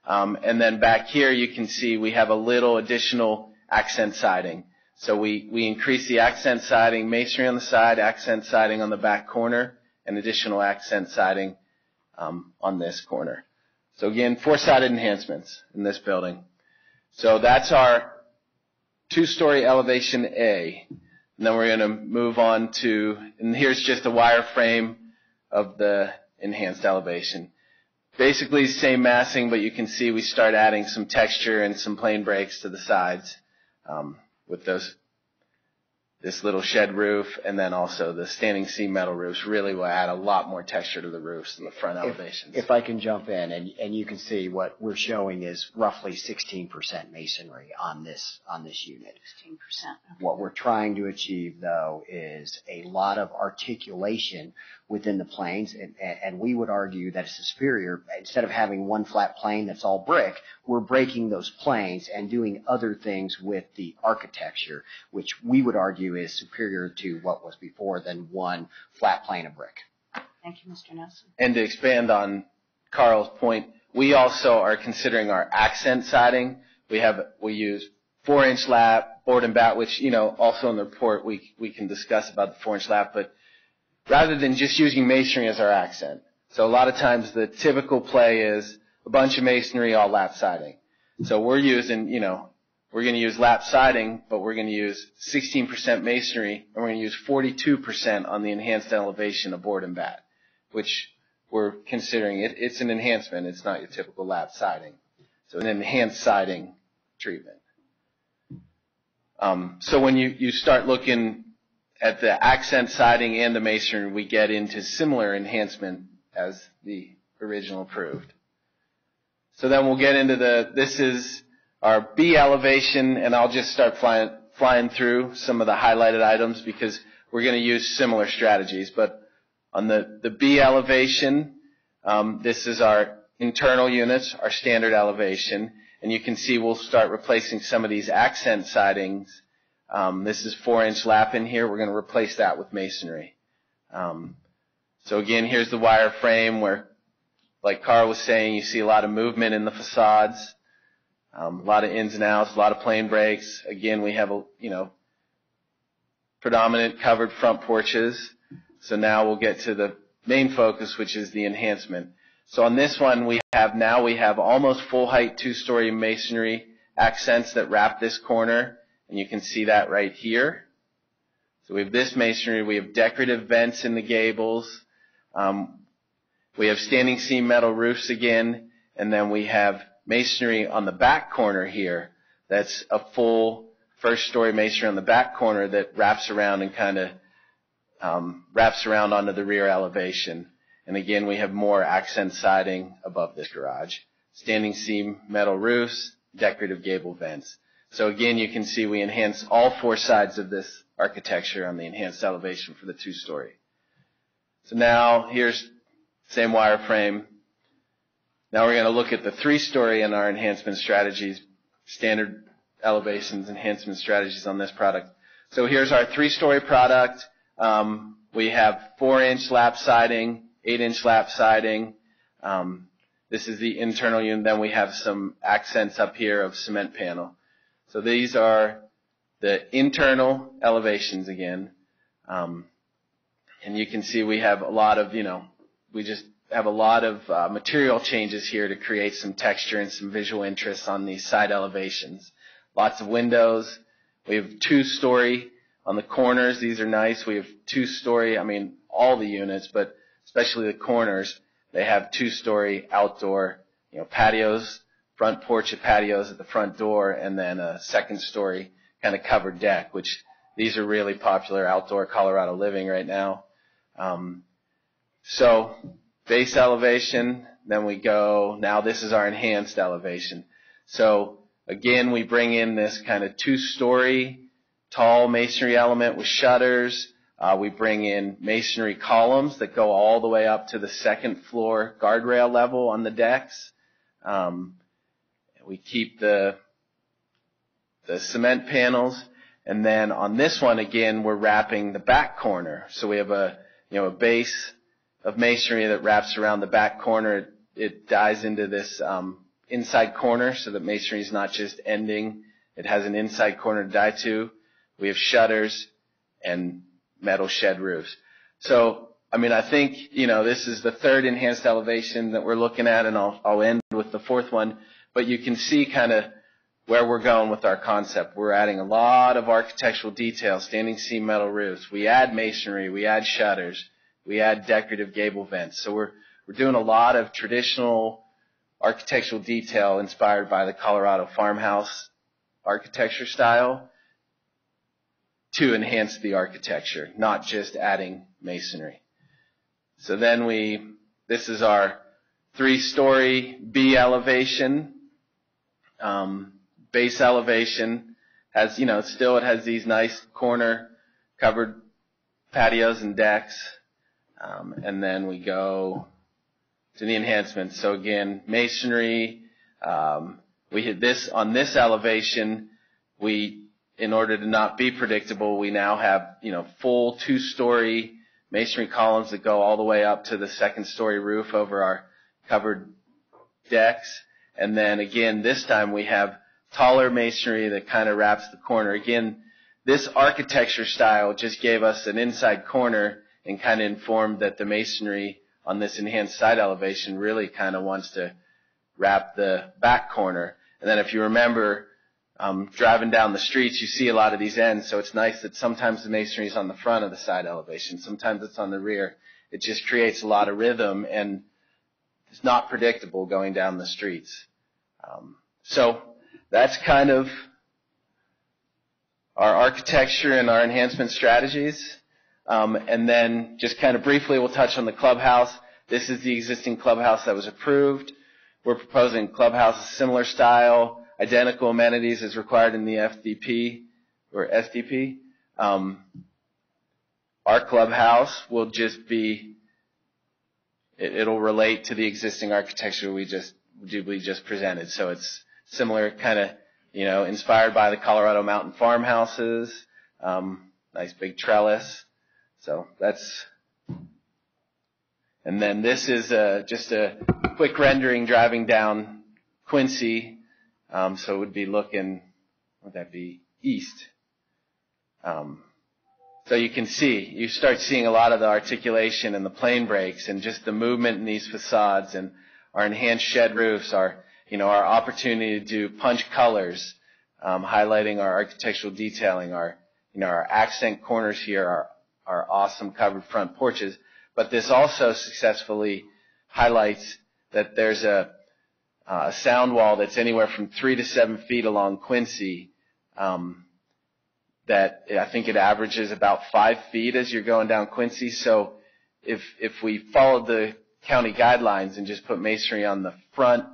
And then back here you can see we have a little additional accent siding. So we increase the accent siding, masonry on the side, accent siding on the back corner, and additional accent siding on this corner. So again, 4-sided enhancements in this building. So that's our 2-story elevation A. And then we're going to move on to, and here's just a wireframe of the enhanced elevation. Basically same massing, but you can see we start adding some texture and some plain breaks to the sides with this little shed roof, and then also the standing seam metal roofs really will add a lot more texture to the roofs than the front elevations. If I can jump in, and you can see what we're showing is roughly 16% masonry on this unit. 16%. What we're trying to achieve, though, is a lot of articulation within the planes, and we would argue that it's superior. Instead of having one flat plane that's all brick, we're breaking those planes and doing other things with the architecture, which we would argue is superior to what was before than one flat plane of brick. Thank you, Mr. Nelson. And to expand on Carl's point, we also are considering our accent siding. We use 4-inch lap, board and bat, which, also in the report we can discuss about the 4-inch lap, but rather than just using masonry as our accent. So a lot of times the typical play is a bunch of masonry, all lap siding. So we're using, we're going to use lap siding, but we're going to use 16% masonry, and we're going to use 42% on the enhanced elevation of board and bat, which we're considering it's an enhancement. It's not your typical lap siding. So an enhanced siding treatment. So when you start looking at the accent siding and the masonry, we get into similar enhancement as the original approved. So then we'll get into this is our B elevation, and I'll just start flying through some of the highlighted items because we're going to use similar strategies. But on the B elevation, this is our internal units, our standard elevation, and you can see we'll start replacing some of these accent sidings. This is 4-inch lap in here. We're going to replace that with masonry. So again, here's the wire frame where, like Carl was saying, you see a lot of movement in the facades, a lot of ins and outs, a lot of plain breaks. Again, we have predominant covered front porches. So now we'll get to the main focus, which is the enhancement. So on this one, we have almost full height 2-story masonry accents that wrap this corner. And you can see that right here. So we have this masonry. We have decorative vents in the gables. We have standing seam metal roofs again. And then we have masonry on the back corner here. That's a full 1st-story masonry on the back corner that wraps around and kind of wraps around onto the rear elevation. And again, we have more accent siding above this garage. Standing seam metal roofs, decorative gable vents. So again, you can see we enhance all 4 sides of this architecture on the enhanced elevation for the 2-story. So now here's the same wireframe. Now we're going to look at the 3-story and our enhancement strategies, standard elevations, enhancement strategies on this product. So here's our 3-story product. We have 4-inch lap siding, 8-inch lap siding. This is the internal unit. Then we have some accents up here of cement panel. So these are the internal elevations again. And you can see we have a lot of, we just have a lot of material changes here to create some texture and some visual interest on these side elevations. Lots of windows. We have 2-story on the corners. These are nice. We have 2-story, all the units, but especially the corners. They have 2-story outdoor, patios, front porch of patios at the front door, and then a 2nd-story kind of covered deck, which these are really popular outdoor Colorado living right now. So base elevation, then we go, now this is our enhanced elevation. So again, we bring in this kind of 2-story tall masonry element with shutters. We bring in masonry columns that go all the way up to the 2nd floor guardrail level on the decks. We keep the cement panels, and then on this one again we're wrapping the back corner. So we have a base of masonry that wraps around the back corner. It dies into this inside corner so that masonry is not just ending. It has an inside corner to die to. we have shutters, and metal shed roofs. So, I mean, I think, this is the third enhanced elevation that we're looking at, and I'll end with the fourth one. But you can see kind of where we're going with our concept. We're adding a lot of architectural detail, standing seam metal roofs. We add masonry, we add shutters, we add decorative gable vents. So we're doing a lot of traditional architectural detail inspired by the Colorado farmhouse architecture style to enhance the architecture, not just adding masonry. So then this is our 3-story B elevation. Base elevation has, it has these nice corner covered patios and decks. And then we go to the enhancements. So again, masonry. We hit this on this elevation. In order to not be predictable, we now have, full 2-story masonry columns that go all the way up to the 2nd-story roof over our covered decks. And then again, this time we have taller masonry that kind of wraps the corner. Again, this architecture style just gave us an inside corner and kind of informed that the masonry on this enhanced side elevation really kind of wants to wrap the back corner. And then if you remember, driving down the streets, you see a lot of these ends, so it's nice that sometimes the masonry is on the front of the side elevation, sometimes it's on the rear. It just creates a lot of rhythm, and it's not predictable going down the streets. So that's kind of our architecture and our enhancement strategies. And then just kind of briefly, we'll touch on the clubhouse. This is the existing clubhouse that was approved. We're proposing clubhouse similar style, identical amenities as required in the FDP or SDP. Our clubhouse will just be, it'll relate to the existing architecture we just presented. So it's similar, kind of, inspired by the Colorado mountain farmhouses, nice big trellis. So and then this is just a quick rendering driving down Quincy. So it would be looking, would that be east? So you start seeing a lot of the articulation and the plane breaks and just the movement in these facades, and our enhanced shed roofs, our opportunity to do punch colors, highlighting our architectural detailing, our accent corners here, our awesome covered front porches. But this also successfully highlights that there's a sound wall that's anywhere from 3 to 7 feet along Quincy, that I think it averages about 5 feet as you're going down Quincy. So if we followed the county guidelines and just put masonry on the front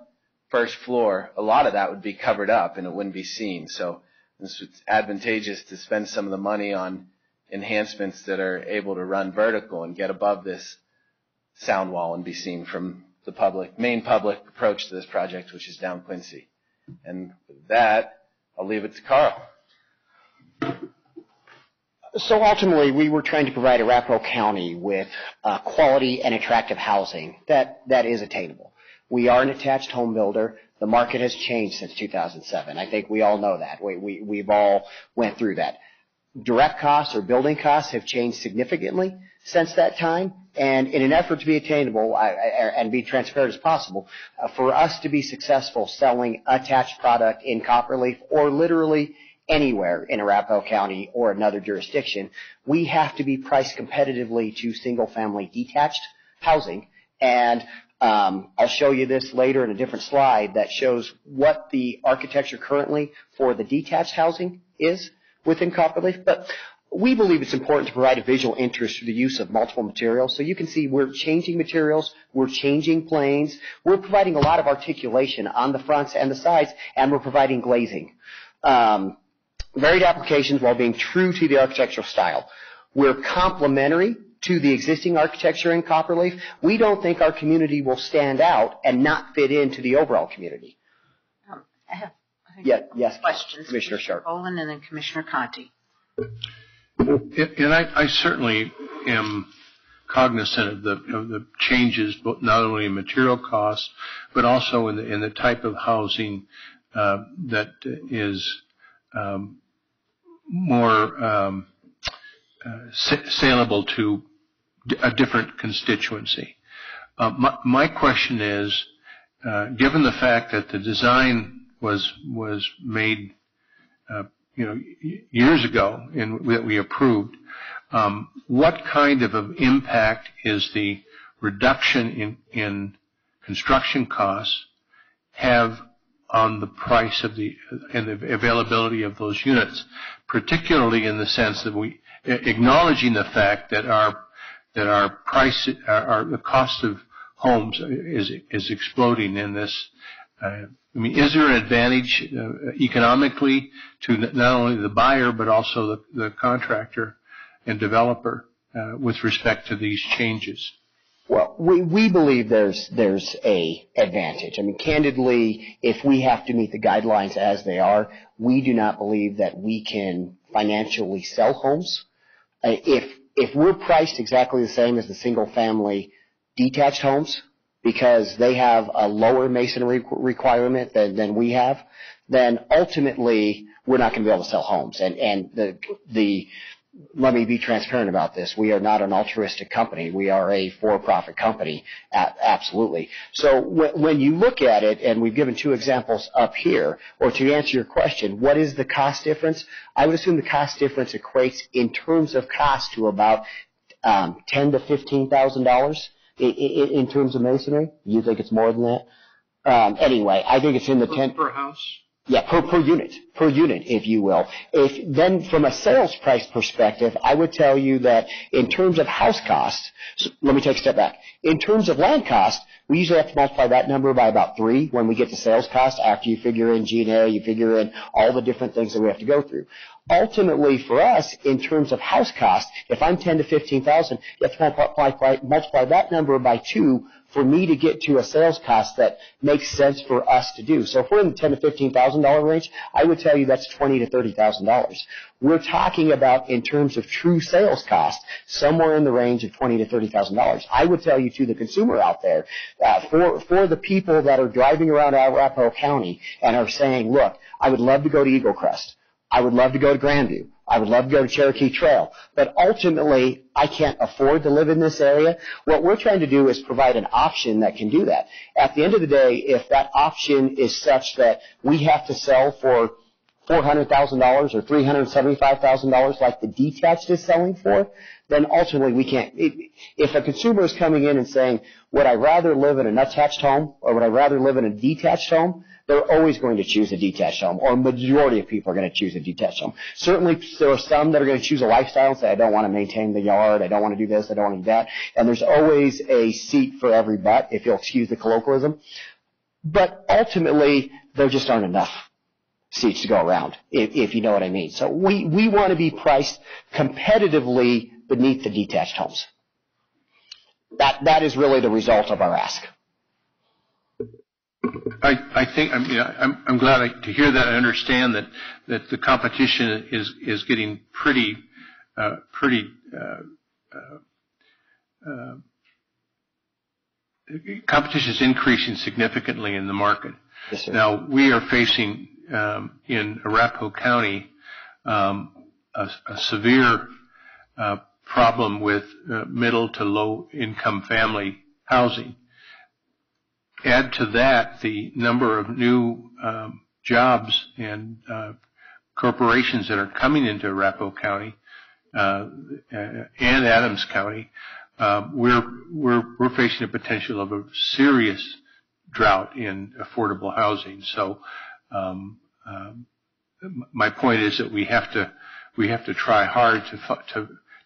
first floor, a lot of that would be covered up and it wouldn't be seen. So it's advantageous to spend some of the money on enhancements that are able to run vertical and get above this sound wall and be seen from the main public approach to this project, which is down Quincy. And with that, I'll leave it to Carl. So ultimately, we were trying to provide Arapahoe County with quality and attractive housing that is attainable. We are an attached home builder. The market has changed since 2007. I think we all know that. We've all went through that. Direct costs or building costs have changed significantly since that time. And in an effort to be attainable and be transparent as possible, for us to be successful selling attached product in Copperleaf or literally anywhere in Arapahoe County or another jurisdiction, we have to be priced competitively to single-family detached housing. And I'll show you this later in a different slide that shows what the architecture currently for the detached housing is within Copperleaf. But we believe it's important to provide a visual interest through the use of multiple materials. So you can see we're changing materials, we're changing planes, we're providing a lot of articulation on the fronts and the sides, and we're providing glazing. Varied applications while being true to the architectural style. We're complementary to the existing architecture in Copperleaf. We don't think our community will stand out and not fit into the overall community. I have yes, questions. Commissioner Sharp. Olin and then Commissioner Conti. And I certainly am cognizant of the changes, but not only in material costs, but also in the type of housing that is saleable to a different constituency. My question is, given the fact that the design was made, years ago that we approved, what kind of an impact is the reduction in construction costs have on the price of and the availability of those units, particularly in the sense that we acknowledging the fact that our price, the cost of homes is exploding in this. Is there an advantage economically to not only the buyer but also the contractor and developer with respect to these changes? Well, we believe there's a advantage. Candidly, if we have to meet the guidelines as they are, we do not believe that we can financially sell homes. If we're priced exactly the same as the single-family detached homes, because they have a lower masonry requirement than we have, then ultimately we're not going to be able to sell homes. And let me be transparent about this. We are not an altruistic company. We are a for-profit company, absolutely. So when you look at it, and we've given two examples up here, or to answer your question, what is the cost difference? I would assume the cost difference equates in terms of cost to about $10,000 to $15,000 in terms of masonry. You think it's more than that? Anyway, I think it's in the per house. Yeah, per unit, if you will. Then from a sales price perspective, I would tell you that in terms of house cost, so let me take a step back. In terms of land cost, we usually have to multiply that number by about 3 when we get to sales cost after you figure in G&A, you figure in all the different things that we have to go through. Ultimately, for us, in terms of house cost, if I'm $10,000 to $15,000, you have to multiply that number by 2 for me to get to a sales cost that makes sense for us to do. So if we're in the $10,000 to $15,000 range, I would tell you that's $20,000 to $30,000. We're talking about, in terms of true sales cost, somewhere in the range of $20,000 to $30,000. I would tell you to the consumer out there, for the people that are driving around Arapahoe County and are saying, look, I would love to go to Eagle Crest. I would love to go to Grandview. I would love to go to Cherokee Trail. But ultimately, I can't afford to live in this area. What we're trying to do is provide an option that can do that. At the end of the day, if that option is such that we have to sell for $400,000 or $375,000 like the detached is selling for, then ultimately we can't. If a consumer is coming in and saying, would I rather live in an attached home or would I rather live in a detached home, they're always going to choose a detached home, or a majority of people are going to choose a detached home. Certainly, there are some that are going to choose a lifestyle and say, I don't want to maintain the yard, I don't want to do this, I don't want to do that. And there's always a seat for every butt, if you'll excuse the colloquialism. But ultimately, there just aren't enough seats to go around, if you know what I mean. So we want to be priced competitively beneath the detached homes. That is really the result of our ask. I think I'm glad to hear that. I understand that the competition is getting pretty competition is increasing significantly in the market. Yes, sir. Now we are facing in Arapahoe County a severe problem with middle to low income family housing. Add to that the number of new jobs and corporations that are coming into Arapahoe County and Adams County. We're facing a potential of a serious drought in affordable housing. So my point is that we have to try hard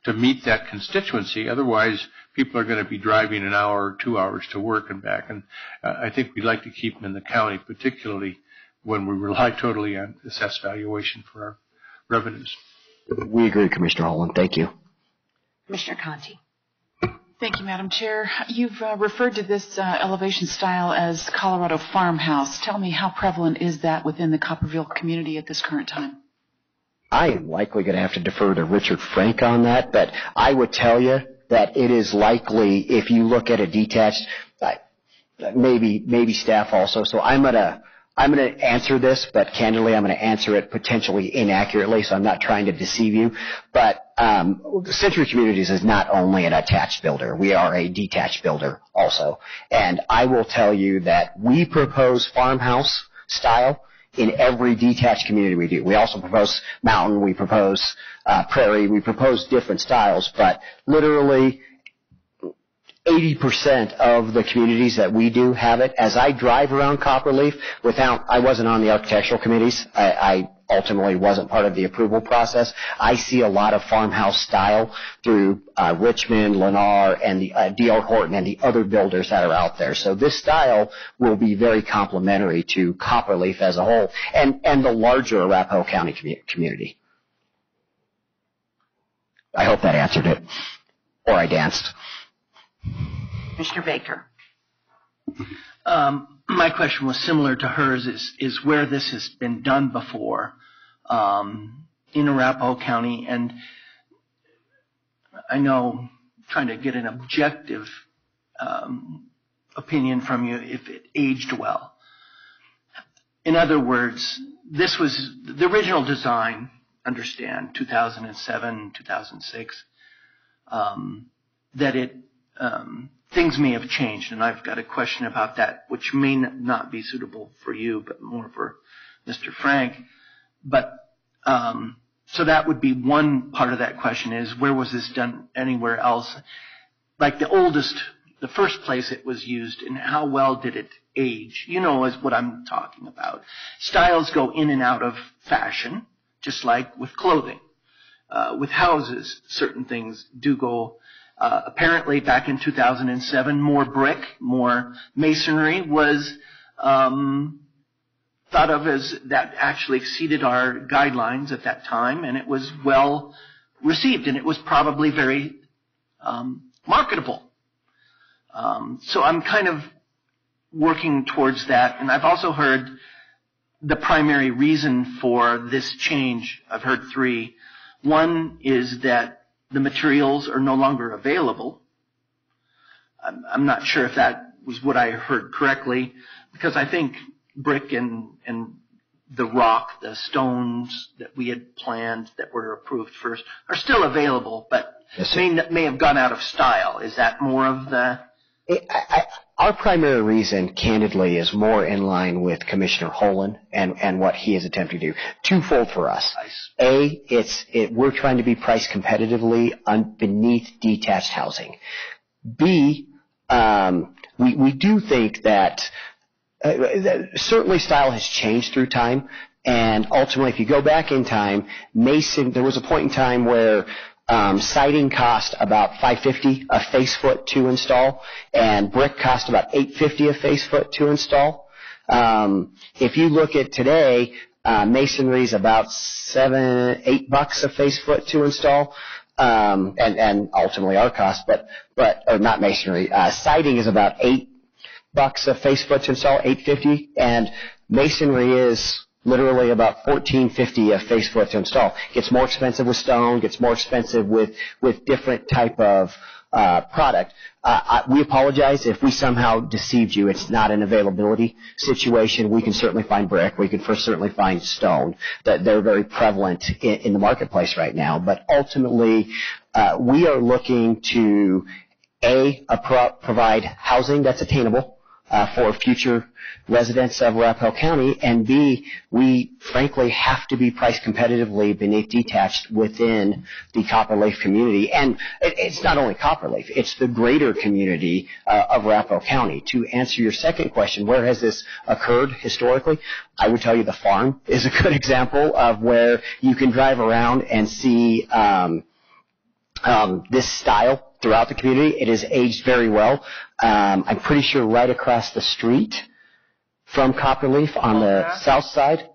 to meet that constituency. Otherwise, people are going to be driving an hour or 2 hours to work and back. And I think we'd like to keep them in the county, particularly when we rely totally on assessed valuation for our revenues. We agree, Commissioner Holland. Thank you. Commissioner Conti. Thank you, Madam Chair. You've referred to this elevation style as Colorado farmhouse. Tell me, how prevalent is that within the Copperville community at this current time? I am likely going to have to defer to Richard Frank on that, but I would tell you that it is likely, if you look at a detached, maybe staff also. So I'm going I'm going to answer this, but candidly, I'm going to answer it potentially inaccurately, so I'm not trying to deceive you. But Century Communities is not only an attached builder. We are a detached builder also. And I will tell you that we propose farmhouse style in every detached community we do. We also propose mountain, we propose prairie, we propose different styles, but literally 80% of the communities that we do have it. As I drive around Copperleaf, I wasn't on the architectural committees. I ultimately wasn't part of the approval process. I see a lot of farmhouse style through Richmond, Lennar, and the D.R. Horton and the other builders that are out there. So this style will be very complementary to Copperleaf as a whole and the larger Arapahoe County community. I hope that answered it. Or I danced. Mr. Baker. My question was similar to hers, is where this has been done before in Arapahoe County, and I know trying to get an objective opinion from you if it aged well. In other words, this was the original design, understand, 2007, 2006, that it things may have changed, and I've got a question about that, which may not be suitable for you, but more for Mr. Frank. But so that would be one part of that question is, where was this done anywhere else? Like the first place it was used, and how well did it age? You know is what I'm talking about. Styles go in and out of fashion, just like with clothing. With houses, certain things do go. Apparently, back in 2007, more brick, more masonry was thought of as that actually exceeded our guidelines at that time, and it was well received, and it was probably very marketable. So I'm kind of working towards that, and I've also heard the primary reason for this change. I've heard three. One is that the materials are no longer available. I'm not sure if that was what I heard correctly, because I think brick and the rock, the stones that we had planned that were approved first are still available, but yes, may have gone out of style. Is that more of the... Our primary reason, candidly, is more in line with Commissioner Holen and what he is attempting to do. Twofold for us. A, we're trying to be priced competitively beneath detached housing. B, we do think that certainly style has changed through time, and ultimately, if you go back in time, there was a point in time where siding cost about $550 a face foot to install, and brick cost about $850 a face foot to install. If you look at today, masonry is about $8 a face foot to install, and ultimately our cost, or not masonry. Siding is about $8 a face foot to install, $850, and masonry is literally about $14.50 a face foot to install. Gets more expensive with stone, gets more expensive with different type of product. We apologize if we somehow deceived you. It's not an availability situation. We can certainly find brick. We can certainly find stone. That they're very prevalent in the marketplace right now. But ultimately, we are looking to provide housing that's attainable for future residents of Arapahoe County, and B, we frankly have to be priced competitively beneath detached within the Copperleaf community. And it's not only Copperleaf, it's the greater community of Arapahoe County. To answer your second question, where has this occurred historically? I would tell you the farm is a good example of where you can drive around and see this style throughout the community. It has aged very well. I'm pretty sure right across the street from Copperleaf on the south side.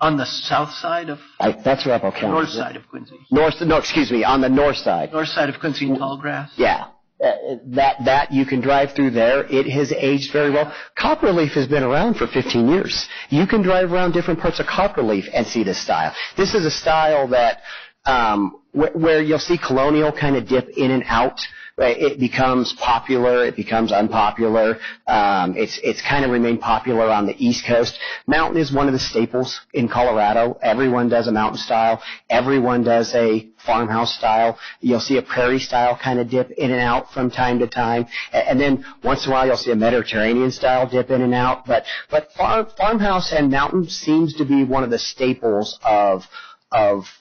On the south side of... that's Arapahoe County. North side of Quincy. On the north side. North side of Quincy and Tallgrass? Yeah. That you can drive through there. It has aged very well. Copperleaf has been around for 15 years. You can drive around different parts of Copperleaf and see this style. This is a style that where you'll see colonial kind of dip in and out. It becomes popular, it becomes unpopular. It's kind of remained popular on the East Coast. Mountain is one of the staples in Colorado. Everyone does a mountain style. Everyone does a farmhouse style. You'll see a prairie style kind of dip in and out from time to time. And then once in a while you'll see a Mediterranean style dip in and out. But farmhouse and mountain seems to be one of the staples of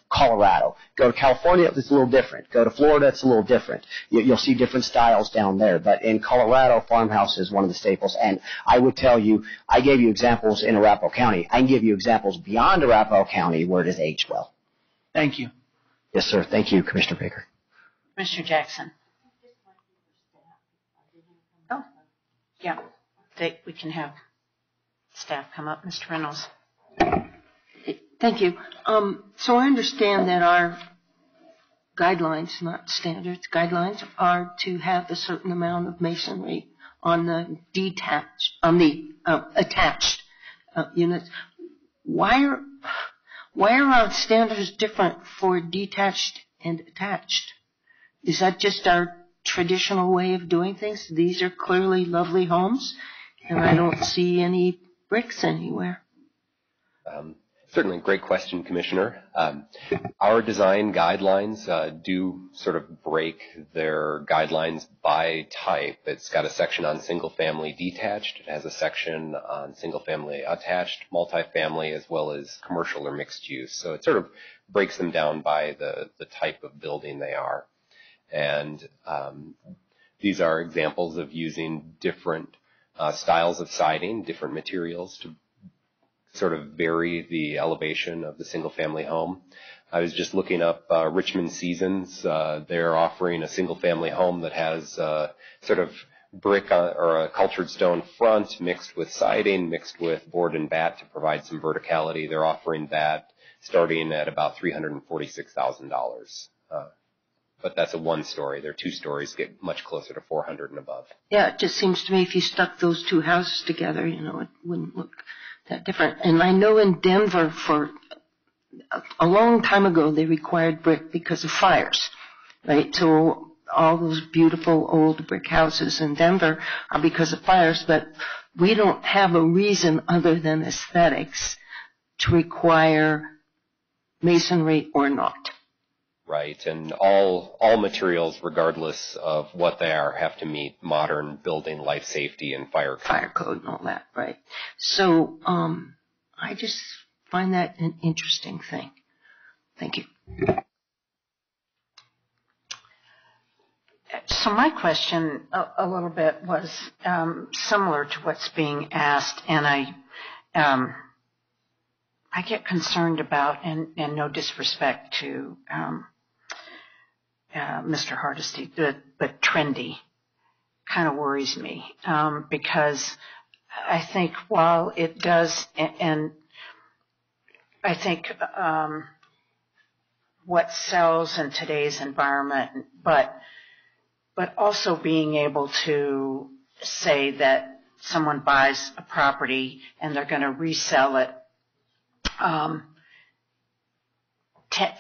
Colorado. Go to California, it's a little different. Go to Florida, it's a little different. You'll see different styles down there. But in Colorado, farmhouse is one of the staples. And I would tell you, I gave you examples in Arapahoe County. I can give you examples beyond Arapahoe County where it has aged well. Thank you. Yes, sir. Thank you, Commissioner Baker. Commissioner Jackson. Oh, yeah. We can have staff come up. Mr. Reynolds. Thank you. So I understand that our guidelines, not standards, guidelines are to have a certain amount of masonry on the attached units. Why are our standards different for detached and attached? Is that just our traditional way of doing things? These are clearly lovely homes, and I don't see any bricks anywhere. Certainly, great question, Commissioner. Our design guidelines do sort of break their guidelines by type. It's got a section on single-family detached. It has a section on single-family attached, multifamily, as well as commercial or mixed use. So it sort of breaks them down by the type of building they are. And these are examples of using different styles of siding, different materials to sort of vary the elevation of the single-family home. I was just looking up Richmond Seasons. They're offering a single-family home that has sort of brick or a cultured stone front mixed with siding, mixed with board and bat to provide some verticality. They're offering that starting at about $346,000. But that's a one-story. Their two stories get much closer to $400,000 and above. Yeah, it just seems to me if you stuck those two houses together, it wouldn't look that different. And I know in Denver for a long time ago they required brick because of fires, right? So all those beautiful old brick houses in Denver are because of fires, but we don't have a reason other than aesthetics to require masonry or not. Right, and all materials, regardless of what they are, have to meet modern building life safety and fire code and all that, right? So I just find that an interesting thing. Thank you. So my question a little bit was similar to what's being asked, and I get concerned about, and no disrespect to Mr. Hardesty, but trendy kind of worries me because I think while it does, and I think what sells in today's environment, but also being able to say that someone buys a property and they're going to resell it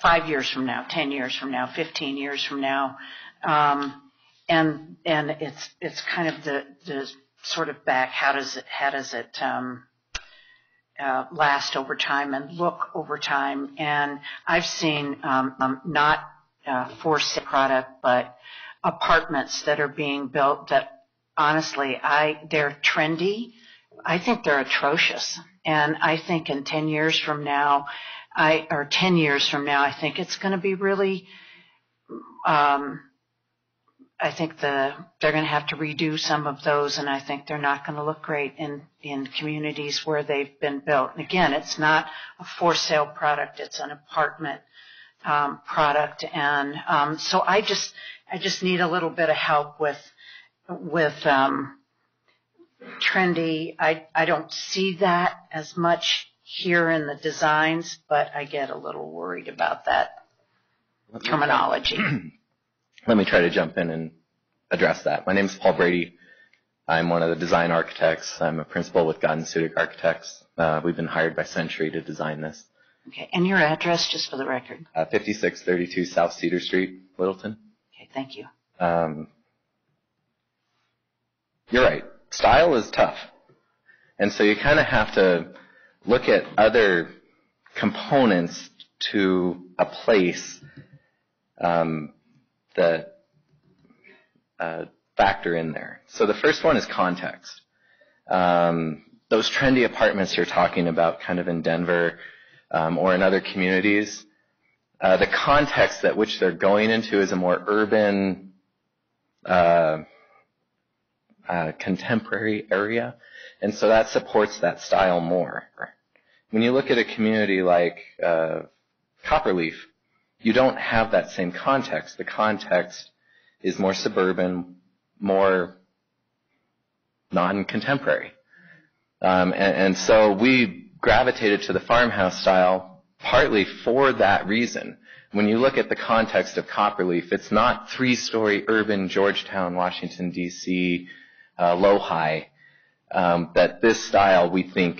5 years from now, 10 years from now, 15 years from now, and it's kind of the sort of back. How does it last over time and look over time? And I've seen not for sale product, but apartments that are being built that honestly, they're trendy. I think they're atrocious, and I think in 10 years from now. 10 years from now, I think it's going to be really, I think they're going to have to redo some of those, and I think they're not going to look great in communities where they've been built. And again, it's not a for sale product, it's an apartment product. And so I just need a little bit of help with trendy. I don't see that as much here in the designs, but I get a little worried about that terminology. Let me try to jump in and address that. My name is Paul Brady. I'm one of the design architects. I'm a principal with God & Sudick Architects. We've been hired by Century to design this. Okay, and your address, just for the record. 5632 South Cedar Street, Littleton. Okay, thank you. You're right. Style is tough. And so you kind of have to look at other components to a place that factor in there. So the first one is context. Those trendy apartments you're talking about kind of in Denver or in other communities, the context at which they're going into is a more urban, contemporary area. And so that supports that style more. When you look at a community like Copperleaf, you don't have that same context. The context is more suburban, more non-contemporary. And so we gravitated to the farmhouse style partly for that reason. When you look at the context of Copperleaf, it's not three-story urban Georgetown, Washington, D.C., low-high, that this style we think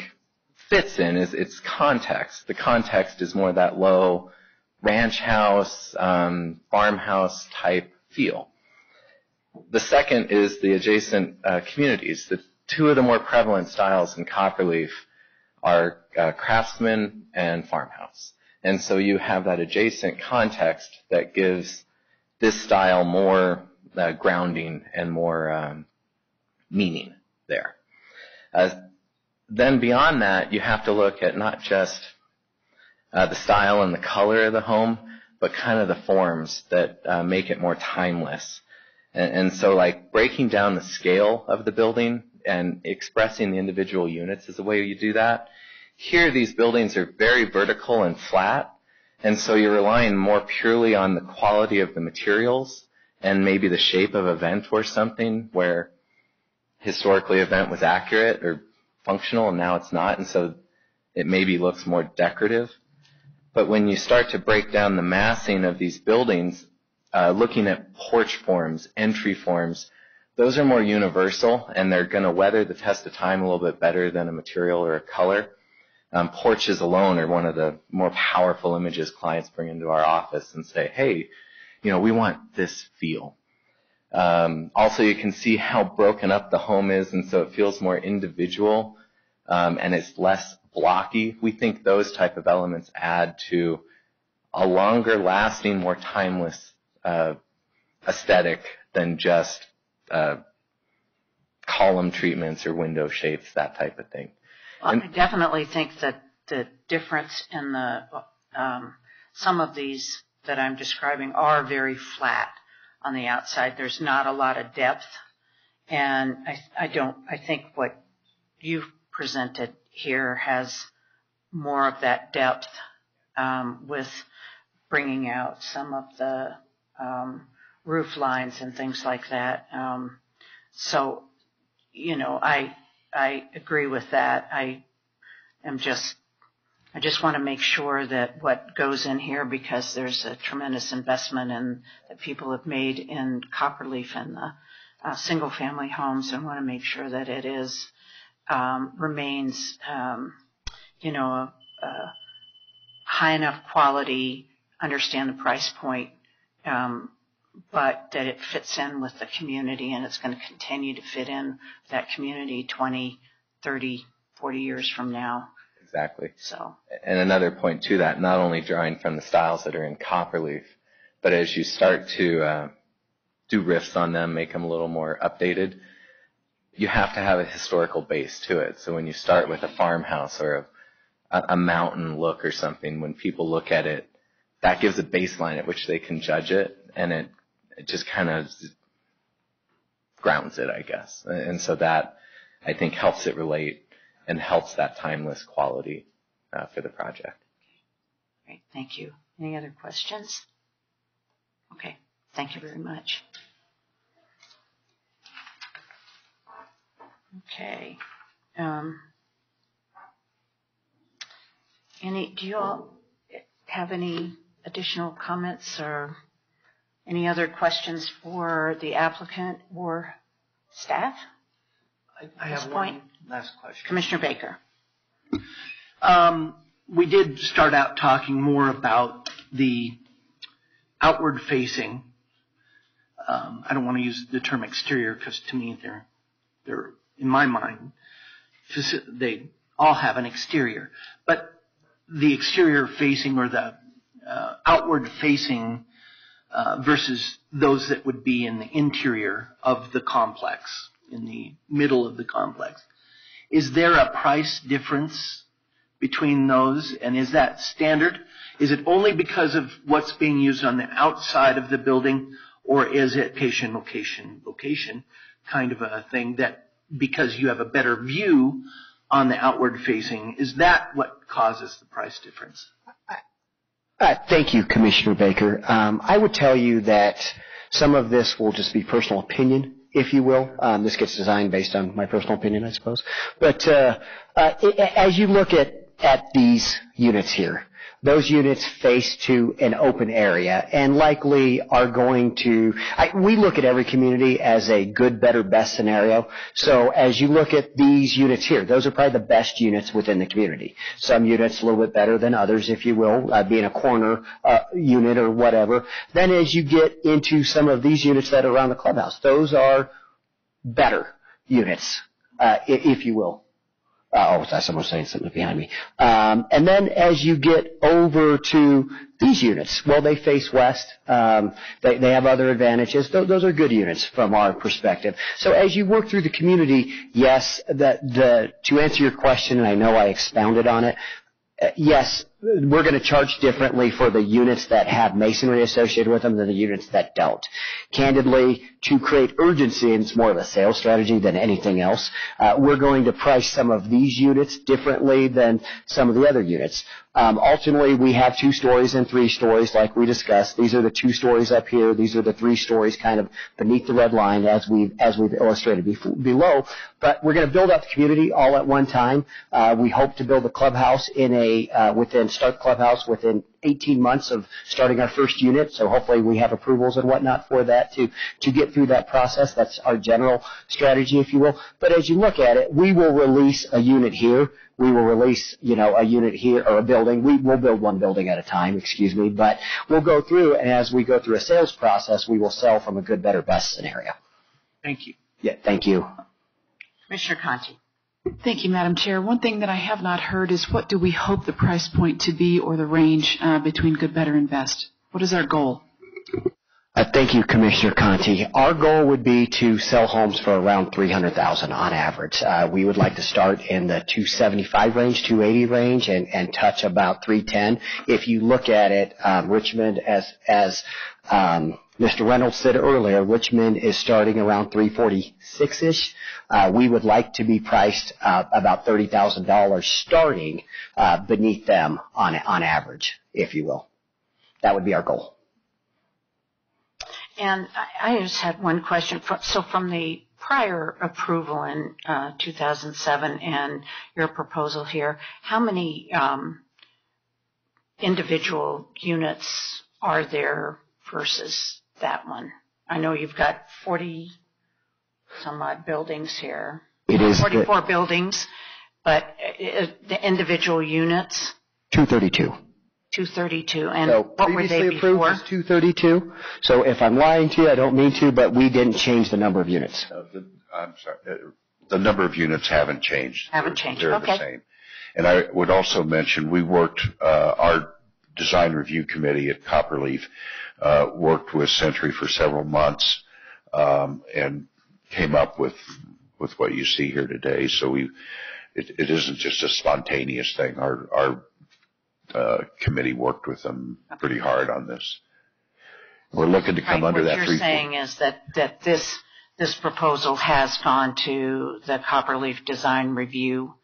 fits in is its context. The context is more that low ranch house, farmhouse type feel. The second is the adjacent communities. The two of the more prevalent styles in Copperleaf are craftsman and farmhouse. And so you have that adjacent context that gives this style more grounding and more meaning there. Then beyond that, you have to look at not just the style and the color of the home, but kind of the forms that make it more timeless. And so like breaking down the scale of the building and expressing the individual units is the way you do that. Here, these buildings are very vertical and flat, and so you're relying more purely on the quality of the materials and maybe the shape of a vent or something where historically a vent was accurate or functional and now it's not, and so it maybe looks more decorative. But when you start to break down the massing of these buildings, looking at porch forms, entry forms, those are more universal and they're going to weather the test of time a little bit better than a material or a color. Porches alone are one of the more powerful images clients bring into our office and say, hey, we want this feel. Also, you can see how broken up the home is, and so it feels more individual, and it's less blocky. We think those type of elements add to a longer lasting, more timeless aesthetic than just column treatments or window shapes, that type of thing. Well, I definitely think that the difference in the some of these that I'm describing are very flat on the outside. There's not a lot of depth, and I think what you've presented here has more of that depth with bringing out some of the roof lines and things like that. So, I agree with that. I just want to make sure that what goes in here, because there's a tremendous investment that people have made in Copperleaf and the single-family homes, and want to make sure that it is remains, high enough quality, understand the price point, but that it fits in with the community, and it's going to continue to fit in with that community 20, 30, 40 years from now. Exactly. So. And another point to that, not only drawing from the styles that are in Copperleaf, but as you start to do riffs on them, make them a little more updated, you have to have a historical base to it. So when you start with a farmhouse or a mountain look or something, when people look at it, that gives a baseline at which they can judge it, and it just kind of grounds it, I guess. And so that, I think, helps it relate and helps that timeless quality for the project. Great, thank you. Any other questions? Okay, thank you very much. Okay. Do you all have any additional comments or any other questions for the applicant or staff? I have one last question. Commissioner Baker. we did start out talking more about the outward facing. I don't want to use the term exterior because to me they're in my mind they all have an exterior, but the exterior facing or the outward facing versus those that would be in the interior of the complex, in the middle of the complex. Is there a price difference between those, and is that standard? Is it only because of what's being used on the outside of the building, or is it location kind of a thing that because you have a better view on the outward facing, is that what causes the price difference? Thank you, Commissioner Baker. I would tell you that some of this will just be personal opinion, if you will. This gets designed based on my personal opinion, I suppose. But as you look at these units here, those units face to an open area and likely are going to, we look at every community as a good, better, best scenario. So as you look at these units here, those are probably the best units within the community. Some units a little bit better than others, if you will, being a corner unit or whatever. Then as you get into some of these units that are around the clubhouse, those are better units, if you will. Someone's saying something behind me. And then as you get over to these units, well, they face west. They have other advantages. Those are good units from our perspective. So as you work through the community, yes, to answer your question, and I know I expounded on it, yes, we're going to charge differently for the units that have masonry associated with them than the units that don't. Candidly, to create urgency, and it's more of a sales strategy than anything else, we're going to price some of these units differently than some of the other units. Ultimately, we have 2 stories and 3 stories like we discussed. These are the 2 stories up here. These are the 3 stories kind of beneath the red line as we've illustrated below. But we're going to build out the community all at one time. We hope to build a clubhouse start clubhouse within 18 months of starting our first unit. So hopefully we have approvals and whatnot for that to get through that process. That's our general strategy, if you will. But as you look at it, we will release a unit here. We will release, a unit here or a building. We'll build one building at a time, but we'll go through, and as we go through a sales process, we will sell from a good, better, best scenario. Thank you. Yeah, thank you. Commissioner Conti. Thank you, Madam Chair. One thing that I have not heard is what do we hope the price point to be or the range between good, better, and best? What is our goal? Thank you, Commissioner Conti. Our goal would be to sell homes for around $300,000 on average. We would like to start in the $275 range, $280 range, and touch about $310. If you look at it, Richmond, as Mr. Reynolds said earlier, Richmond is starting around $346-ish. We would like to be priced about $30,000 starting beneath them on average, if you will. That would be our goal. And I just had one question. So from the prior approval in 2007 and your proposal here, how many individual units are there versus that one? I know you've got 40 some odd buildings here. It is 44 buildings, but the individual units? 232. 232. And so what were they previously approved before? was 232. So if I'm lying to you, I don't mean to, but we didn't change the number of units. I'm sorry. The number of units haven't changed. Haven't changed. They're Okay. the same. And I would also mention we worked, our design review committee at Copperleaf worked with Century for several months and came up with what you see here today. So it isn't just a spontaneous thing. Our committee worked with them pretty hard on this. We're looking to come under that. What you're saying is that this proposal has gone to the Copperleaf Design Review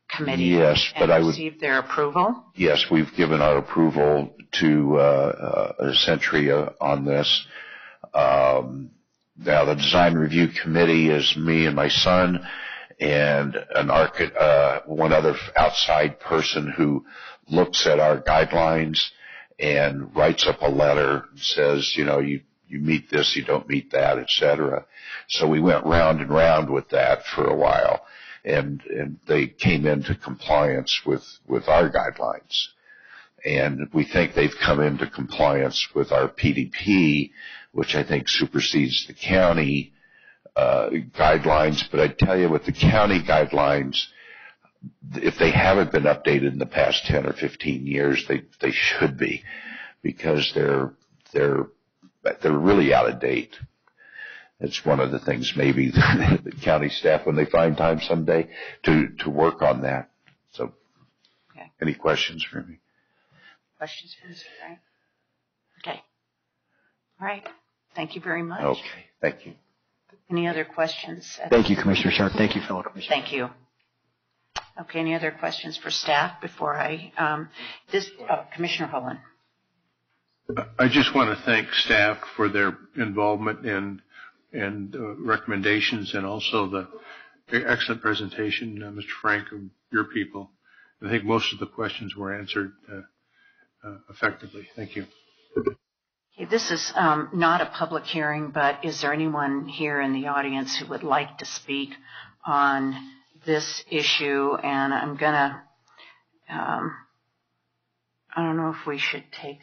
Committee. Yes, but and received their approval? Yes, we've given our approval to Century on this. Now, the Design Review Committee is me and my son and one other outside person who looks at our guidelines and writes up a letter and says, you meet this, you don't meet that, etc. So we went round and round with that for a while. and they came into compliance with our guidelines. And we think they've come into compliance with our PDP, which I think supersedes the county guidelines. But I tell you, with the county guidelines, if they haven't been updated in the past 10 or 15 years, they should be, because they're really out of date. It's one of the things maybe the county staff, when they find time someday, to work on that. So, okay. Any questions for me? Questions for Mr. Frank? Okay. All right. Thank you very much. Okay. Thank you. Any other questions? Thank you, Commissioner Sharp. Thank you, fellow commissioners. Thank you. Okay. Any other questions for staff before Commissioner Holland? I just want to thank staff for their involvement and recommendations, and also the excellent presentation, Mr. Frank, of your people. I think most of the questions were answered effectively. Thank you. Okay, this is not a public hearing, but is there anyone here in the audience who would like to speak on this issue? And I'm gonna, I don't know if we should take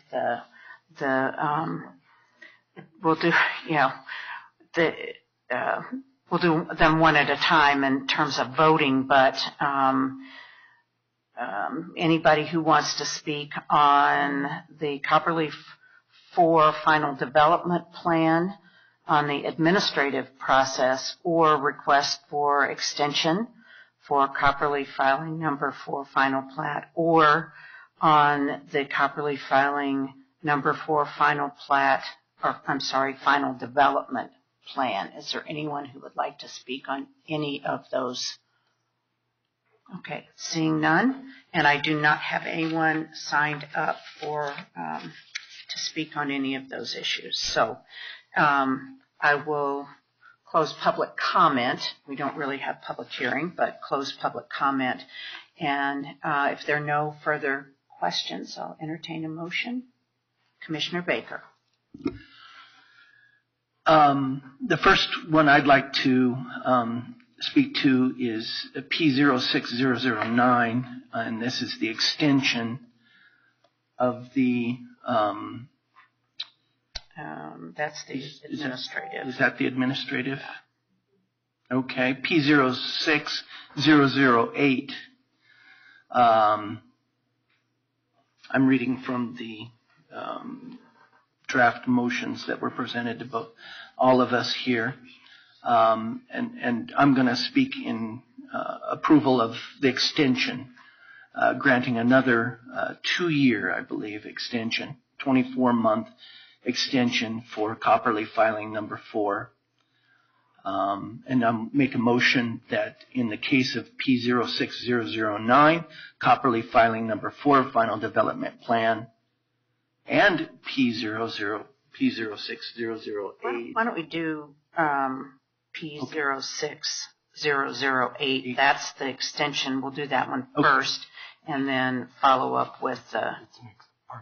we'll do them one at a time in terms of voting, but anybody who wants to speak on the Copperleaf 4 final development plan, on the administrative process, or request for extension for Copperleaf filing number 4 final plat, or on the Copperleaf filing number 4 final plat, final development plan. Is there anyone who would like to speak on any of those? Okay, seeing none, and I do not have anyone signed up to speak on any of those issues. So I will close public comment. We don't really have public hearing, but close public comment. And if there are no further questions, I'll entertain a motion. Commissioner Baker. The first one I'd like to speak to is P06009, and this is the extension of the that's the administrative. Is that the administrative? Okay. P06008. I'm reading from the draft motions that were presented to all of us here. And I'm going to speak in approval of the extension, granting another 2-year, I believe, extension, 24-month extension for Copperleaf filing number 4. And I'll make a motion that in the case of P06009, Copperleaf filing number 4 final development plan, and P06008. Why don't we do P06008? That's the extension. We'll do that one first, and then follow up with Pardon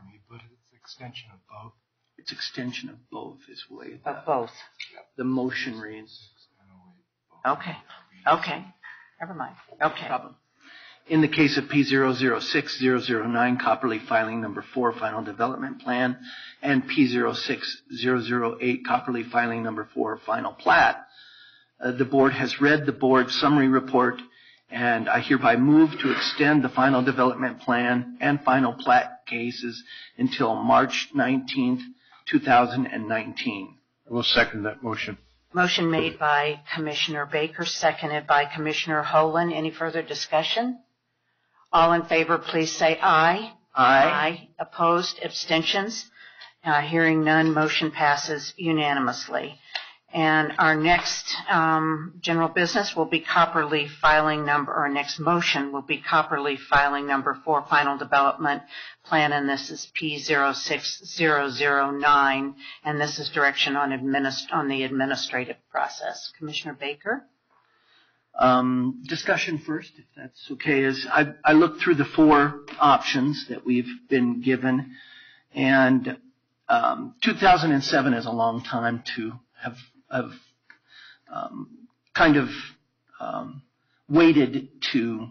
me, but it's extension of both. It's extension of both is the way both. The motion reads. Okay. Never mind. Okay. Problem. In the case of P006-009, Copperleaf filing number 4 final development plan, and P06008, Copperleaf filing number 4 final plat, the board has read the board summary report, and I hereby move to extend the final development plan and final plat cases until March 19th, 2019. I will second that motion. Motion made by Commissioner Baker, seconded by Commissioner Holland. Any further discussion? All in favor, please say aye. Aye. Opposed? Abstentions? Hearing none, motion passes unanimously. And our next general business will be Copperleaf filing number, or next motion will be Copperleaf filing number 4 final development plan, and this is P06009, and this is direction on the administrative process. Commissioner Baker? Discussion first, if that's okay. Is I looked through the 4 options that we've been given, and 2007 is a long time to have kind of waited to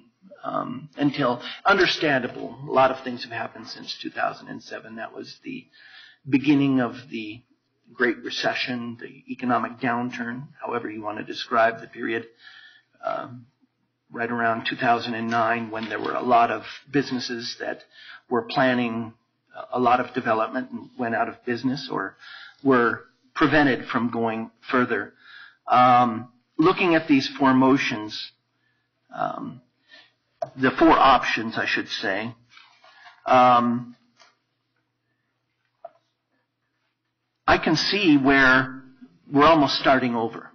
until, understandable, a lot of things have happened since 2007. That was the beginning of the Great Recession, the economic downturn, however you want to describe the period, right around 2009, when there were a lot of businesses that were planning a lot of development and went out of business or were prevented from going further. Looking at these four motions, the four options, I should say, I can see where we're almost starting over.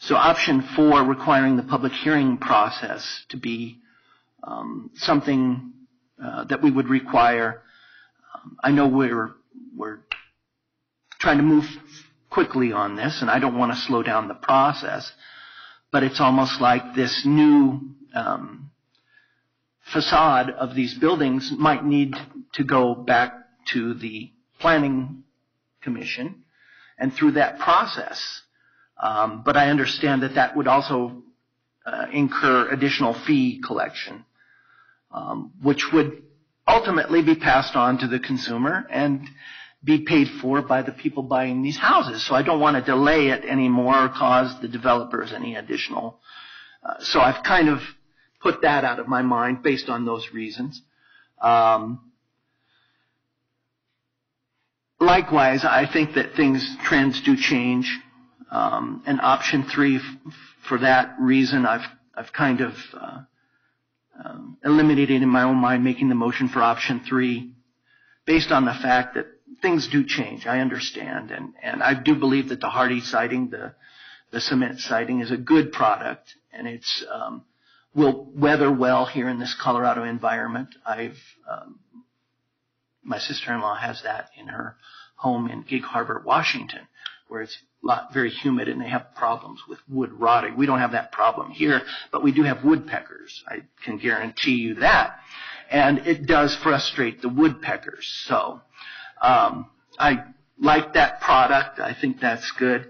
So option 4, requiring the public hearing process to be something that we would require. I know we're trying to move quickly on this, and I don't want to slow down the process, but it's almost like this new facade of these buildings might need to go back to the planning commission and through that process. But I understand that that would also incur additional fee collection, which would ultimately be passed on to the consumer and be paid for by the people buying these houses. So I don't want to delay it anymore or cause the developers any additional. So I've kind of put that out of my mind based on those reasons. Likewise, I think that trends do change. And option 3, for that reason, I've kind of eliminated in my own mind making the motion for option 3 based on the fact that things do change. I understand. And I do believe that the Hardy siding, the cement siding, is a good product, and it's will weather well here in this Colorado environment. My sister-in-law has that in her home in Gig Harbor, Washington, where it's very humid and they have problems with wood rotting. We don't have that problem here, but we do have woodpeckers. I can guarantee you that. And it does frustrate the woodpeckers. So I like that product. I think that's good.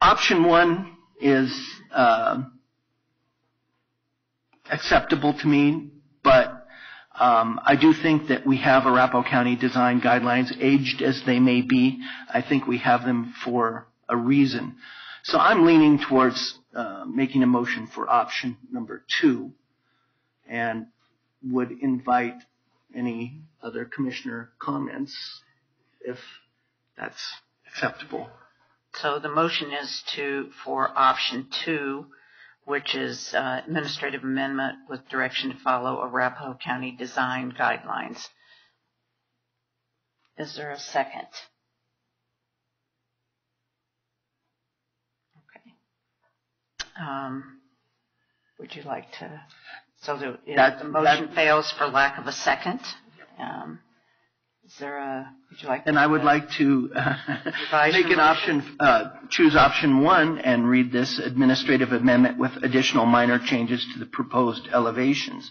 Option 1 is acceptable to me, but I do think that we have Arapahoe County design guidelines, aged as they may be. I think we have them for a reason. So I'm leaning towards making a motion for option number 2, and would invite any other commissioner comments if that's acceptable. So the motion is for option 2, which is administrative amendment with direction to follow Arapahoe County design guidelines. Is there a second? Okay. Would you like to? So the motion fails for lack of a second. Would you like? And I would like to make an option, choose option 1 and read this administrative amendment with additional minor changes to the proposed elevations.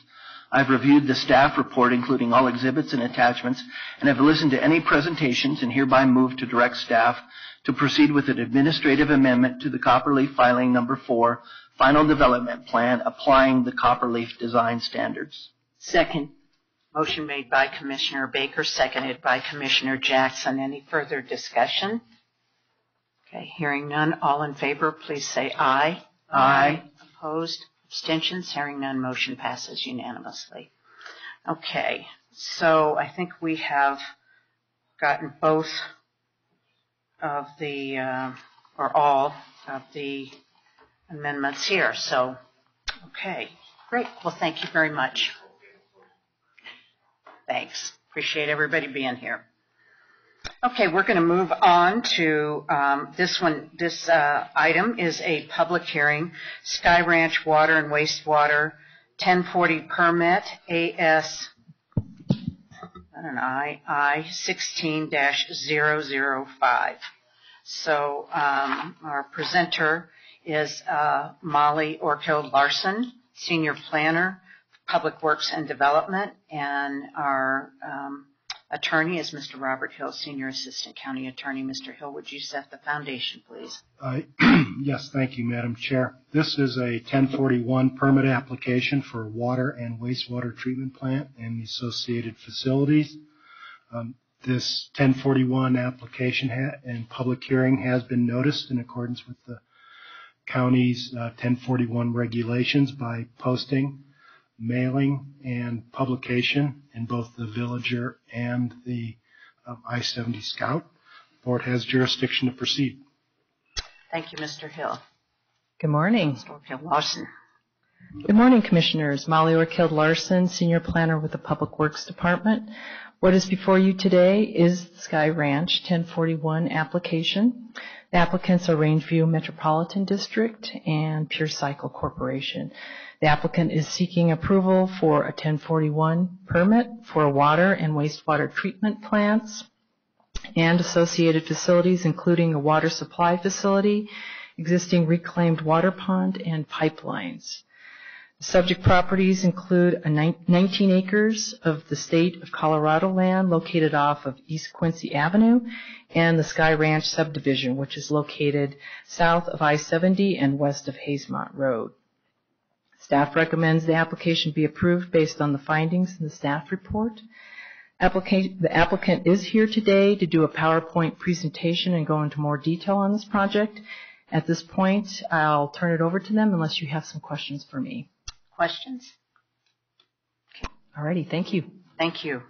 I've reviewed the staff report, including all exhibits and attachments, and have listened to any presentations, and hereby move to direct staff to proceed with an administrative amendment to the Copperleaf filing number 4, final development plan, applying the Copperleaf design standards. Second. Motion made by Commissioner Baker, seconded by Commissioner Jackson. Any further discussion? Okay, hearing none. All in favor, please say aye. Aye. Opposed? Abstentions? Hearing none. Motion passes unanimously. Okay, so I think we have gotten both of the, or all of the amendments here. So, okay, great. Well, thank you very much. Thanks. Appreciate everybody being here. Okay, we're going to move on to this one. This item is a public hearing. Sky Ranch Water and Wastewater 1040 permit AS I 16-005. So our presenter is Molly Orkill Larson, Senior Planner, Public Works and Development, and our attorney is Mr. Robert Hill, Senior Assistant County Attorney. Mr. Hill, would you set the foundation, please? Yes, thank you, Madam Chair. This is a 1041 permit application for a water and wastewater treatment plant and the associated facilities. This 1041 application and public hearing has been noticed in accordance with the county's 1041 regulations by posting, mailing, and publication in both the Villager and the I-70 Scout. The board has jurisdiction to proceed. Thank you, Mr. Hill. Good morning. Mr. Orkill Larson. Good morning, Commissioners. Molly Orkill Larson, Senior Planner with the Public Works Department. What is before you today is the Sky Ranch 1041 application. The applicants are Rangeview Metropolitan District and Pure Cycle Corporation. The applicant is seeking approval for a 1041 permit for water and wastewater treatment plants and associated facilities, including a water supply facility, existing reclaimed water pond, and pipelines. The subject properties include 19 acres of the state of Colorado land located off of East Quincy Avenue and the Sky Ranch subdivision, which is located south of I-70 and west of Hazelmont Road. Staff recommends the application be approved based on the findings in the staff report. The applicant is here today to do a PowerPoint presentation and go into more detail on this project. At this point, I'll turn it over to them unless you have some questions for me. Questions? All righty, thank you. Thank you.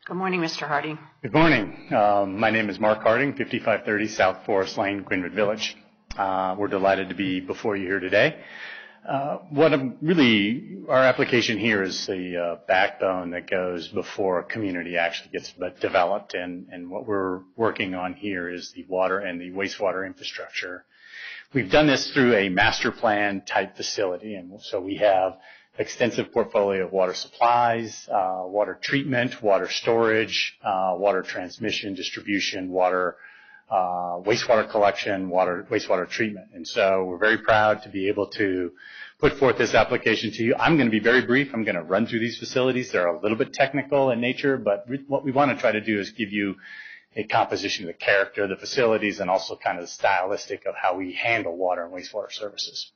Good morning, Mr. Harding. Good morning. My name is Mark Harding, 5530 South Forest Lane, Greenwood Village. We're delighted to be before you here today. Our application here is the backbone that goes before a community actually gets developed, and what we're working on here is the water and the wastewater infrastructure. We've done this through a master plan type facility, and so we have extensive portfolio of water supplies, water treatment, water storage, water transmission, distribution, water, wastewater collection, wastewater treatment. And so we're very proud to be able to put forth this application to you. I'm going to be very brief. I'm going to run through these facilities. They're a little bit technical in nature, but what we want to try to do is give you a composition of the character of the facilities and also kind of the stylistic of how we handle water and wastewater services.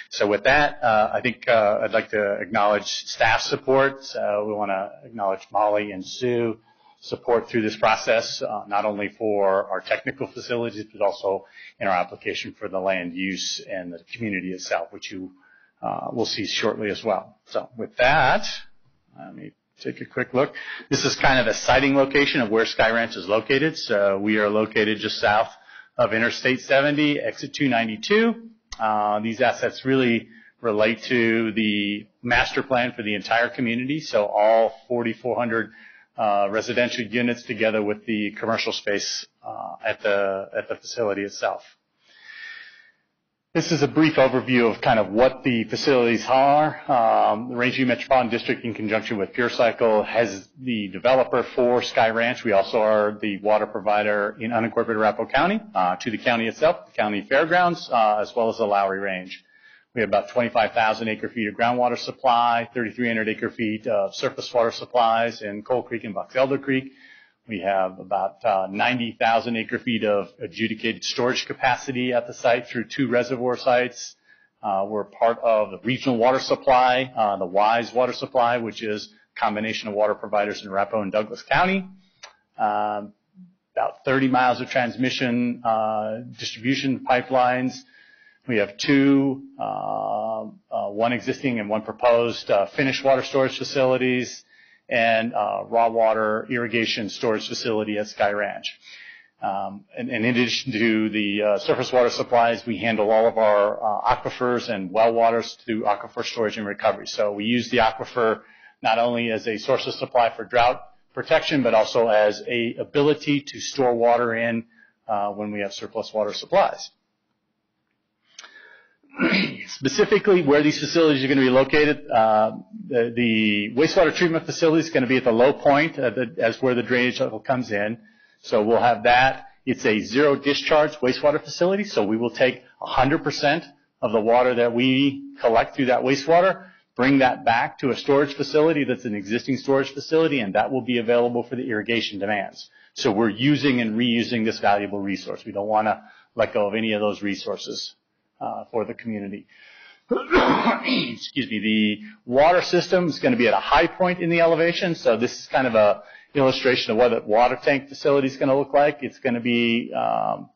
So with that, I think I'd like to acknowledge staff support. We want to acknowledge Molly and Sue support through this process, not only for our technical facilities, but also in our application for the land use and the community itself, which you will see shortly as well. So with that, let me take a quick look. This is kind of a siting location of where Sky Ranch is located. So we are located just south of Interstate 70, exit 292. These assets really relate to the master plan for the entire community, so all 4,400 residential units together with the commercial space at the facility itself. This is a brief overview of kind of what the facilities are. The Rangeview Metropolitan District, in conjunction with Pure Cycle, has the developer for Sky Ranch. We also are the water provider in unincorporated Arapahoe County to the county itself, the county fairgrounds, as well as the Lowry Range. We have about 25,000 acre-feet of groundwater supply, 3,300 acre-feet of surface water supplies in Coal Creek and Box Elder Creek. We have about 90,000 acre-feet of adjudicated storage capacity at the site through 2 reservoir sites. We're part of the regional water supply, the WISE water supply, which is a combination of water providers in Arapahoe and Douglas County. About 30 miles of transmission distribution pipelines. We have 2, one existing and one proposed finished water storage facilities. and raw water irrigation storage facility at Sky Ranch. And in addition to the surface water supplies, we handle all of our aquifers and well waters through aquifer storage and recovery. So we use the aquifer not only as a source of supply for drought protection, but also as a ability to store water in when we have surplus water supplies. Specifically, where these facilities are going to be located, the wastewater treatment facility is going to be at the low point as where the drainage level comes in. So we'll have that. It's a zero discharge wastewater facility, so we will take 100% of the water that we collect through that wastewater, bring that back to a storage facility that's an existing storage facility, and that will be available for the irrigation demands. So we're using and reusing this valuable resource. We don't want to let go of any of those resources for the community. Excuse me. The water system is going to be at a high point in the elevation, so this is kind of a illustration of what a water tank facility is going to look like. It's going to be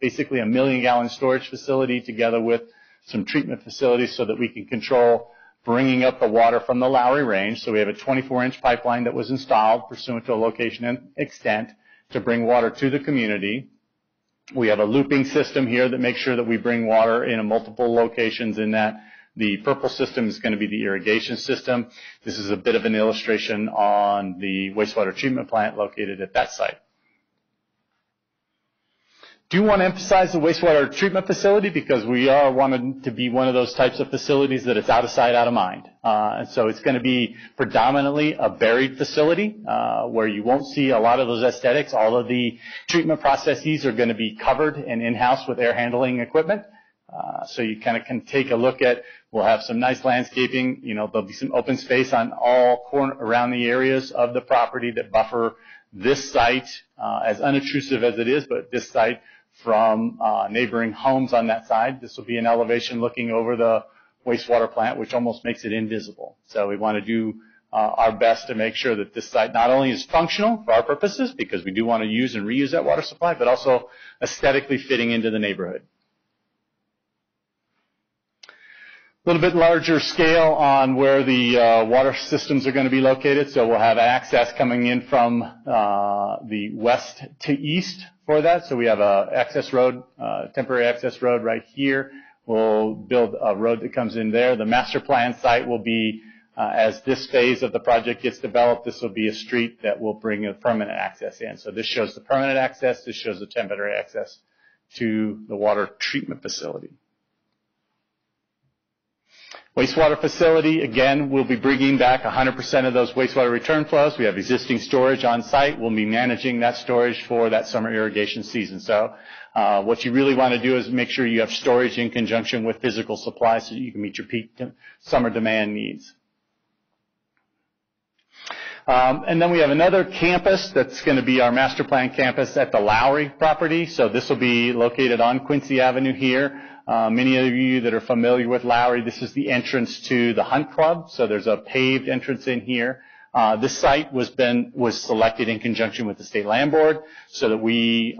basically a 1 million gallon storage facility together with some treatment facilities so that we can control bringing up the water from the Lowry Range. So we have a 24-inch pipeline that was installed pursuant to a location and extent to bring water to the community. We have a looping system here that makes sure that we bring water in multiple locations in that. The purple system is going to be the irrigation system. This is a bit of an illustration on the wastewater treatment plant located at that site. Do want to emphasize the wastewater treatment facility because we are wanting to be one of those types of facilities that it's out of sight, out of mind. And so it's going to be predominantly a buried facility where you won't see a lot of those aesthetics. All of the treatment processes are going to be covered and in-house with air handling equipment. So you kind of can take a look at, we'll have some nice landscaping, there'll be some open space on all around the areas of the property that buffer this site, as unobtrusive as it is, but this site from neighboring homes on that side. This will be an elevation looking over the wastewater plant, which almost makes it invisible. So we want to do our best to make sure that this site not only is functional for our purposes, because we do want to use and reuse that water supply, but also aesthetically fitting into the neighborhood. A little bit larger scale on where the water systems are going to be located. So we'll have access coming in from the west to east for that. So we have a access road, temporary access road right here. We'll build a road that comes in there. The master plan site will be, as this phase of the project gets developed, this will be a street that will bring a permanent access in. So this shows the permanent access. This shows the temporary access to the water treatment facility. Wastewater facility, again, we'll be bringing back 100% of those wastewater return flows. We have existing storage on site. We'll be managing that storage for that summer irrigation season. So what you really want to do is make sure you have storage in conjunction with physical supply so that you can meet your peak summer demand needs. And then we have another campus that's going to be our master plan campus at the Lowry property. So this will be located on Quincy Avenue here. Many of you that are familiar with Lowry, this is the entrance to the Hunt Club. So there's a paved entrance in here. This site was selected in conjunction with the State Land Board so that we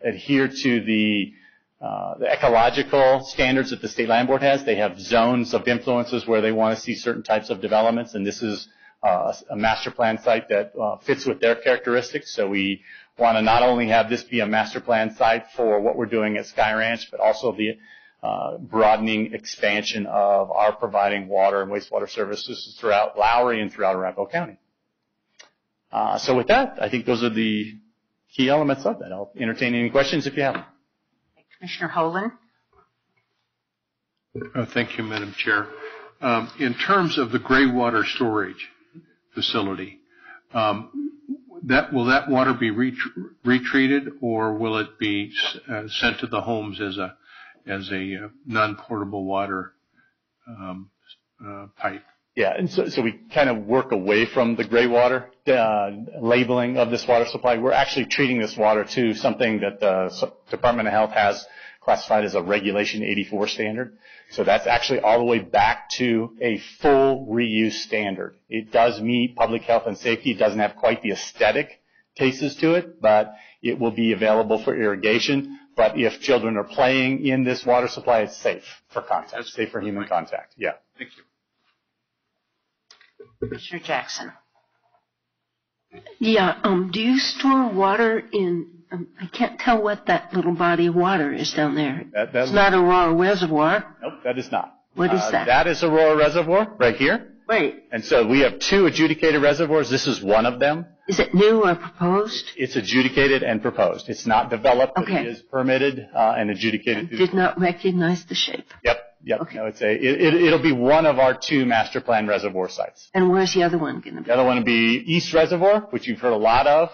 adhere to the ecological standards that the State Land Board has. They have zones of influences where they want to see certain types of developments, and this is a master plan site that fits with their characteristics. So we want to not only have this be a master plan site for what we're doing at Sky Ranch, but also the broadening expansion of our providing water and wastewater services throughout Lowry and throughout Arapahoe County. So with that, I think those are the key elements of that. I'll entertain any questions if you have them. Commissioner Holen. Thank you, Madam Chair. In terms of the gray water storage facility, will that water be retreated, or will it be sent to the homes as a non-portable water pipe? Yeah, and so we kind of work away from the gray water labeling of this water supply. We're actually treating this water to something that the Department of Health has classified as a Regulation 84 standard. So that's actually all the way back to a full reuse standard. It does meet public health and safety. It doesn't have quite the aesthetic tastes to it, but it will be available for irrigation. But if children are playing in this water supply, it's safe for contact, safe for human contact. Yeah. Thank you. Commissioner Jackson. Yeah, do you store water in, I can't tell what that little body of water is down there. It's not Aurora Reservoir. Nope, that is not. What is that? That is Aurora Reservoir right here. Right. And so we have 2 adjudicated reservoirs. This is one of them. Is it new or proposed? It's adjudicated and proposed. It's not developed, but Okay. it is permitted and adjudicated. Did not recognize the shape. Yep. Okay. No, it'll be one of our 2 master plan reservoir sites. And where's the other one going to be? The other one will be East Reservoir, which you've heard a lot of.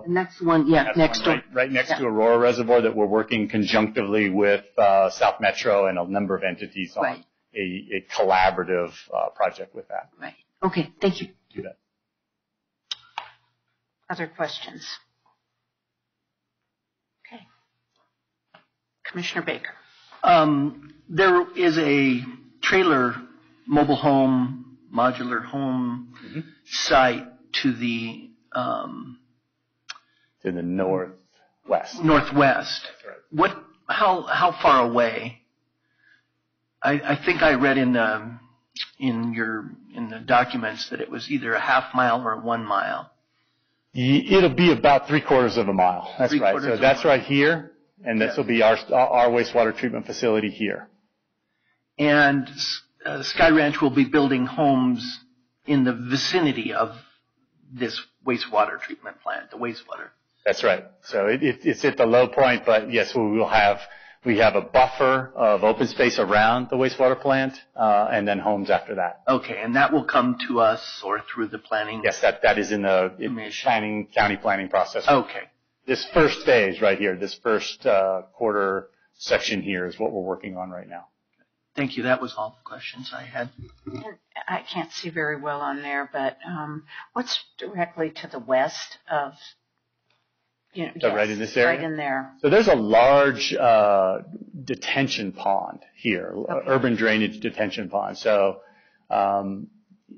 And that's the one, That's next one door. right next to Aurora Reservoir that we're working conjunctively with South Metro and a number of entities on Right. a collaborative project with that. Right. Okay, thank you. Do that. Other questions? Okay. Commissioner Baker. There is a trailer, mobile home, modular home site to the northwest. Northwest. That's right. How far away? I think I read in the documents that it was either a half mile or 1 mile. It'll be about 3/4 of a mile. That's right. Three-quarters So of a that's mile. right here, and this will be our wastewater treatment facility here. And Sky Ranch will be building homes in the vicinity of this wastewater treatment plant, the wastewater. That's right. So it's at the low point, but yes, we have a buffer of open space around the wastewater plant, and then homes after that. Okay, and that will come to us or through the planning? Yes, that is in the county planning process. Okay. This first phase right here, this first quarter section here is what we're working on right now. Thank you. That was all the questions I had. I can't see very well on there, but what's directly to the west of, So right in this area? Right in there. So there's a large detention pond here, urban drainage detention pond. So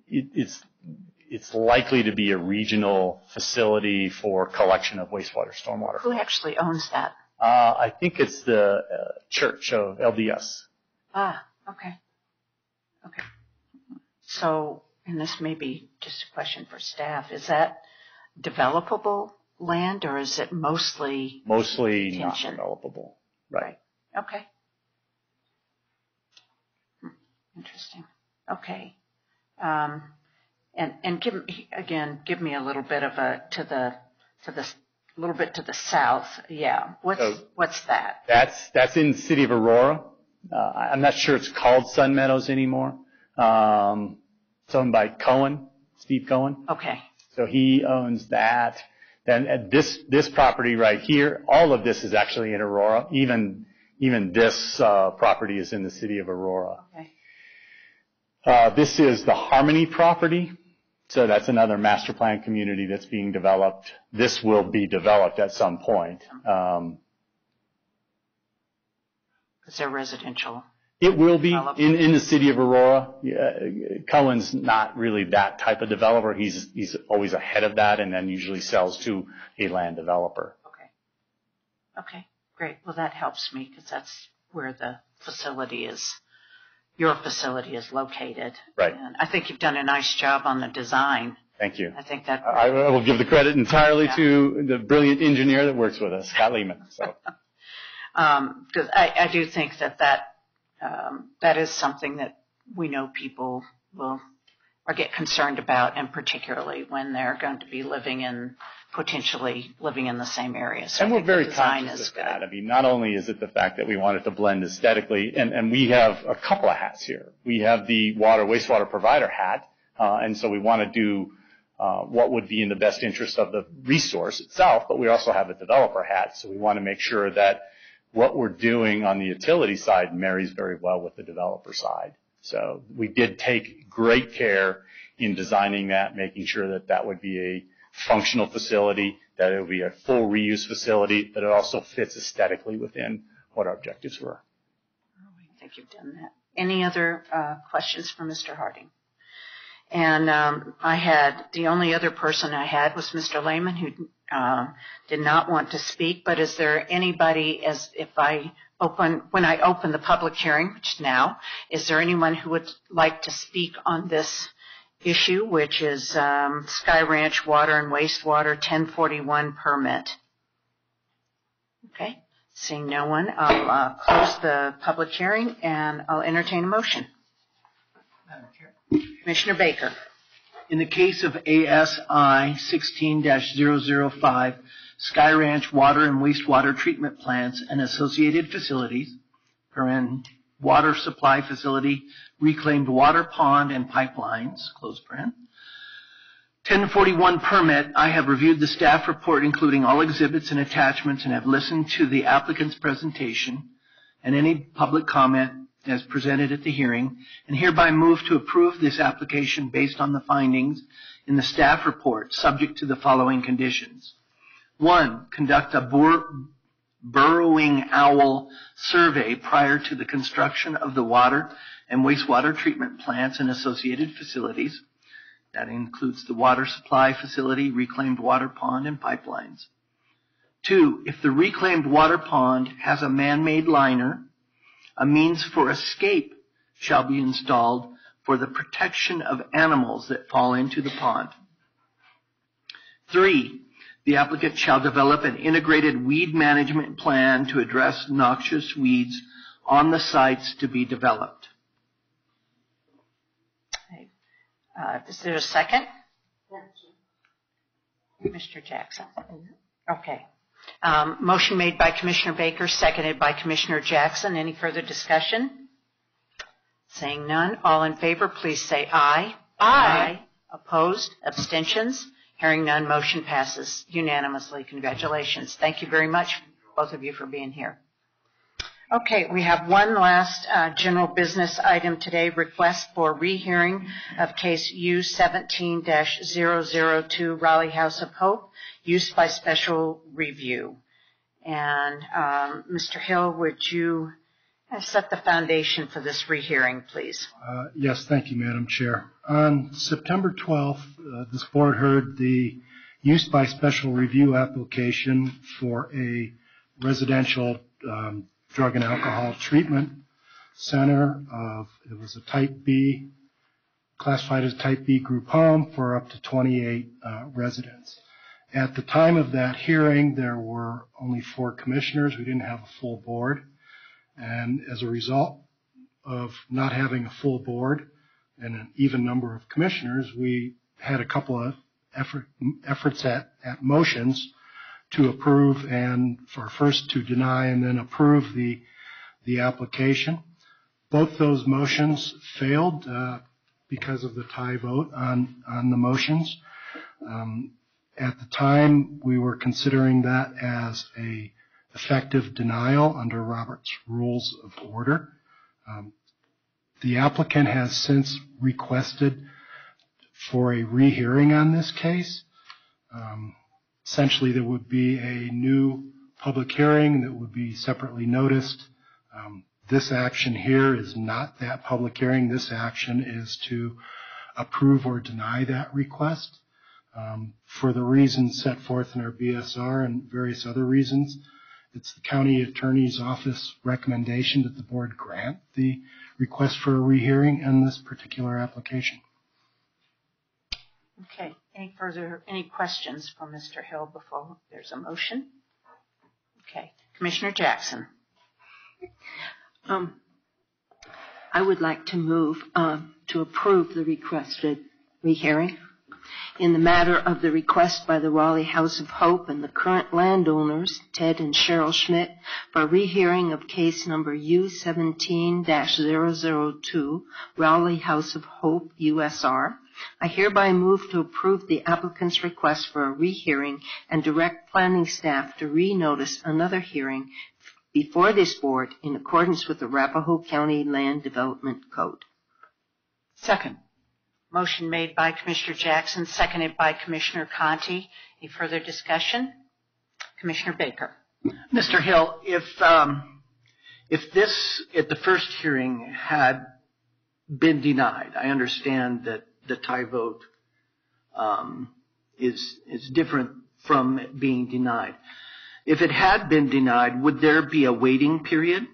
it's likely to be a regional facility for collection of wastewater, stormwater. Who actually owns that? I think it's the church of LDS. Ah, okay. Okay. So, and this may be just a question for staff, is that developable land or is it mostly Not detention? developable. Right. Okay. Interesting. Okay. And give me a little bit of little bit to the south. Yeah. What's that? That's in the city of Aurora. I'm not sure it's called Sun Meadows anymore. It's owned by Steve Cohen. Okay. So he owns that. Then at this property right here, all of this is actually in Aurora. Even this property is in the city of Aurora. Okay. This is the Harmony property. So that's another master plan community that's being developed. This will be developed at some point. Is there residential? It will be in the city of Aurora. Cohen's not really that type of developer. He's always ahead of that and then usually sells to a land developer. Okay, great. Well, that helps me because that's where the facility is. Your facility is located. Right. And I think you've done a nice job on the design. Thank you. I think that. I will give the credit entirely to the brilliant engineer that works with us, Scott Lehman. So. Because I do think that is something that we know people get concerned about, and particularly when they're going to be potentially living in the same area. So and we're very conscious of that. I mean, not only is it the fact that we want it to blend aesthetically, and we have a couple of hats here. We have the wastewater provider hat, and so we want to do what would be in the best interest of the resource itself, but we also have a developer hat, so we want to make sure that what we're doing on the utility side marries very well with the developer side. So we did take great care in designing that, making sure that that would be a functional facility, that it would be a full reuse facility, that it also fits aesthetically within what our objectives were. I think you've done that. Any other questions for Mr. Harding? And the only other person I had was Mr. Lehman, who did not want to speak, but is there anybody, when I open the public hearing, which now, is there anyone who would like to speak on this issue, which is Sky Ranch Water and Wastewater 1041 permit. Okay, seeing no one, I'll close the public hearing and I'll entertain a motion. Madam Chair. Commissioner Baker. In the case of ASI 16-005, Sky Ranch Water and Wastewater Treatment Plants and Associated Facilities, water supply facility, reclaimed water pond and pipelines, close paren. 1041 permit, I have reviewed the staff report including all exhibits and attachments and have listened to the applicant's presentation and any public comment as presented at the hearing, and hereby move to approve this application based on the findings in the staff report, subject to the following conditions. 1, conduct a burrowing owl survey prior to the construction of the water and wastewater treatment plants and associated facilities. That includes the water supply facility, reclaimed water pond, and pipelines. 2, if the reclaimed water pond has a man-made liner, a means for escape shall be installed for the protection of animals that fall into the pond. 3, the applicant shall develop an integrated weed management plan to address noxious weeds on the sites to be developed. Is there a second? Mr. Jackson. Okay. Motion made by Commissioner Baker, seconded by Commissioner Jackson. Any further discussion? Saying none, all in favor, please say aye. Aye. Opposed? Abstentions? Hearing none, motion passes unanimously. Congratulations. Thank you very much, both of you, for being here. Okay, we have one last general business item today, request for rehearing of case U17-002, Raleigh House of Hope, use by special review. And Mr. Hill, would you set the foundation for this rehearing, please? Yes, thank you, Madam Chair. On September 12th, this board heard the use by special review application for a residential drug and alcohol treatment center. It was a Type B, classified as Type B group home for up to 28 residents. At the time of that hearing, there were only 4 commissioners. We didn't have a full board. And as a result of not having a full board and an even number of commissioners, we had a couple of efforts at motions to approve and for first to deny and then approve the application. Both those motions failed because of the tie vote on the motions. At the time, we were considering that as a effective denial under Robert's Rules of Order. The applicant has since requested for a rehearing on this case. Essentially, there would be a new public hearing that would be separately noticed. This action here is not that public hearing. This action is to approve or deny that request. For the reasons set forth in our BSR and various other reasons, it's the county attorney's office recommendation that the board grant the request for a rehearing in this particular application. Okay. Any questions for Mr. Hill before there's a motion? Okay. Commissioner Jackson. I would like to move to approve the requested rehearing in the matter of the request by the Raleigh House of Hope and the current landowners, Ted and Cheryl Schmidt, for rehearing of case number U17-002, Raleigh House of Hope, USR. I hereby move to approve the applicant's request for a rehearing and direct planning staff to renotice another hearing before this board in accordance with the Arapahoe County Land Development Code. Second. Motion made by Commissioner Jackson, seconded by Commissioner Conti. Any further discussion? Commissioner Baker. Mr. Hill, if this at the first hearing had been denied, I understand that the tie vote is different from it being denied. If it had been denied, would there be a waiting period?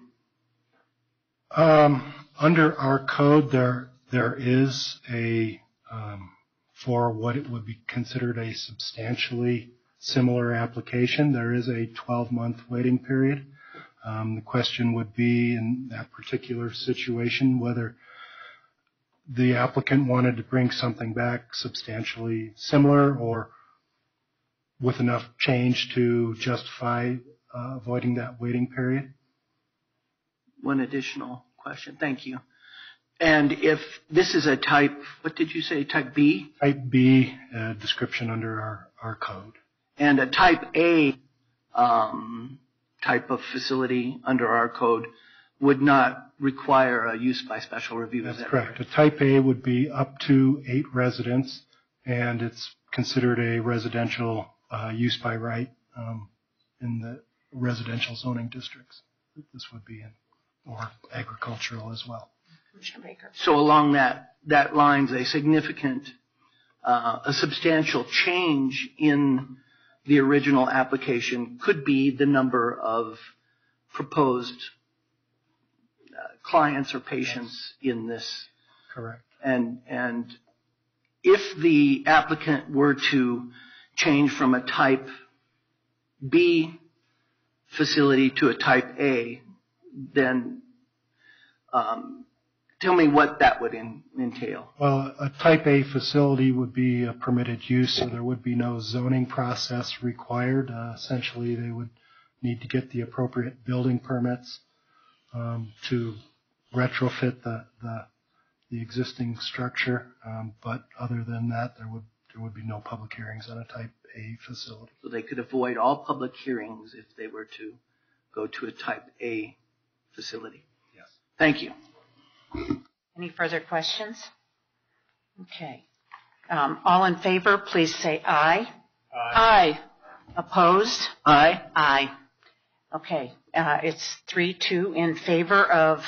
Under our code, there is a for what it would be considered a substantially similar application, there is a 12-month waiting period. The question would be, in that particular situation, whether the applicant wanted to bring something back substantially similar or with enough change to justify avoiding that waiting period. One additional question. Thank you. And if this is a type, what did you say, type B? Type B, description under our code. And a type A type of facility under our code would not require a use by special review. That's correct. A type A would be up to 8 residents, and it's considered a residential use by right in the residential zoning districts that this would be in, or agricultural as well. Commissioner Baker. So along that lines, a significant, a substantial change in the original application could be the number of proposed clients or patients in this. Correct. And if the applicant were to change from a type B facility to a type A, then tell me what that would entail. Well, a type A facility would be a permitted use, so there would be no zoning process required. Essentially, they would need to get the appropriate building permits to retrofit the existing structure. But other than that, there would be no public hearings on a type A facility. So they could avoid all public hearings if they were to go to a type A facility. Yes. Thank you. Any further questions? Okay. All in favor, please say aye. Aye. Opposed? Aye. Aye. Okay. It's 3-2 in favor of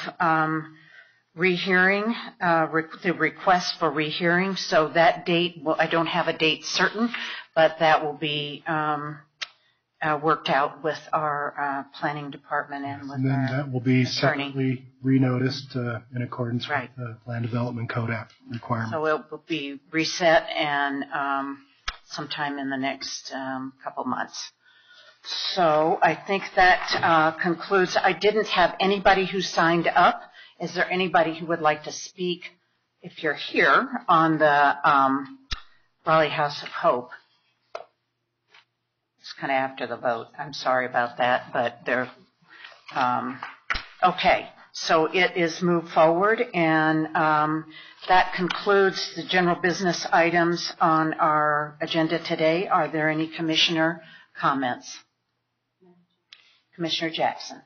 rehearing, the request for rehearing. So that date, well, I don't have a date certain, but that will be worked out with our planning department and with and then our that will be attorney. separately renoticed in accordance Right. with the Land Development Code Act requirements. So it will be reset and sometime in the next couple months. So I think that concludes. I didn't have anybody who signed up. Is there anybody who would like to speak, if you're here, on the Raleigh House of Hope? It's kind of after the vote. I'm sorry about that, but they're okay. So it is moved forward, and that concludes the general business items on our agenda today. Are there any commissioner comments? Commissioner Jackson.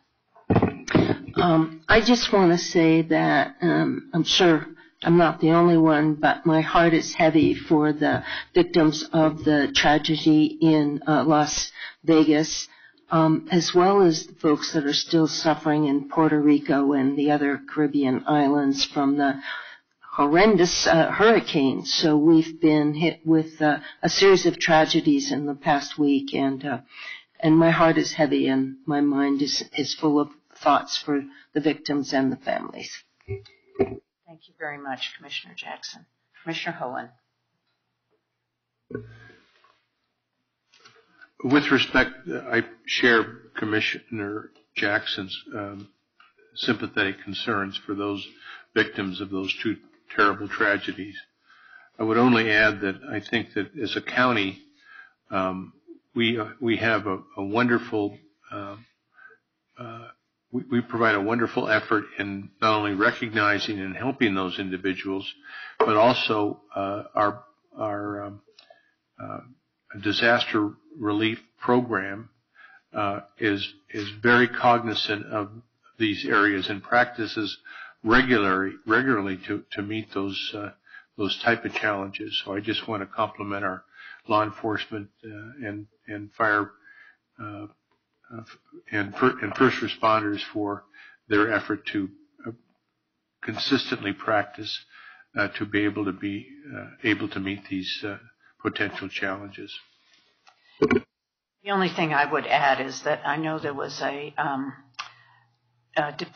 I just want to say that I'm sure I'm not the only one, but my heart is heavy for the victims of the tragedy in Las Vegas, as well as the folks that are still suffering in Puerto Rico and the other Caribbean islands from the horrendous hurricane. So we've been hit with a series of tragedies in the past week, and my heart is heavy and my mind is full of thoughts for the victims and the families. Thank you very much, Commissioner Jackson. Commissioner Hohen. With respect, I share Commissioner Jackson's sympathetic concerns for those victims of those two terrible tragedies. I would only add that I think that as a county, we have a wonderful we provide a wonderful effort in not only recognizing and helping those individuals, but also our disaster relief program is very cognizant of these areas and practices regularly to meet those type of challenges. So I just want to compliment our law enforcement and fire and first responders for their effort to consistently practice to be able to meet these potential challenges. The only thing I would add is that I know there was a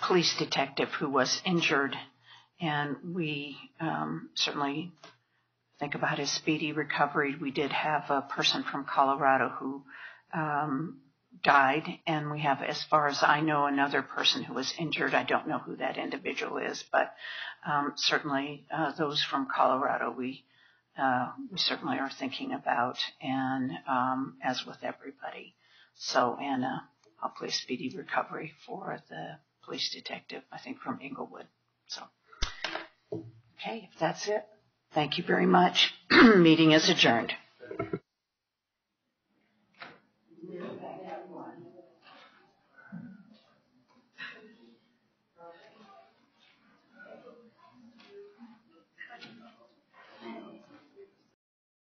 police detective who was injured, and we certainly think about his speedy recovery. We did have a person from Colorado who died, and we have, as far as I know, another person who was injured. I don't know who that individual is, but certainly those from Colorado we certainly are thinking about, and as with everybody. So, and hopefully a speedy recovery for the police detective, I think from Inglewood. So, okay, if that's it, thank you very much. Meeting is adjourned.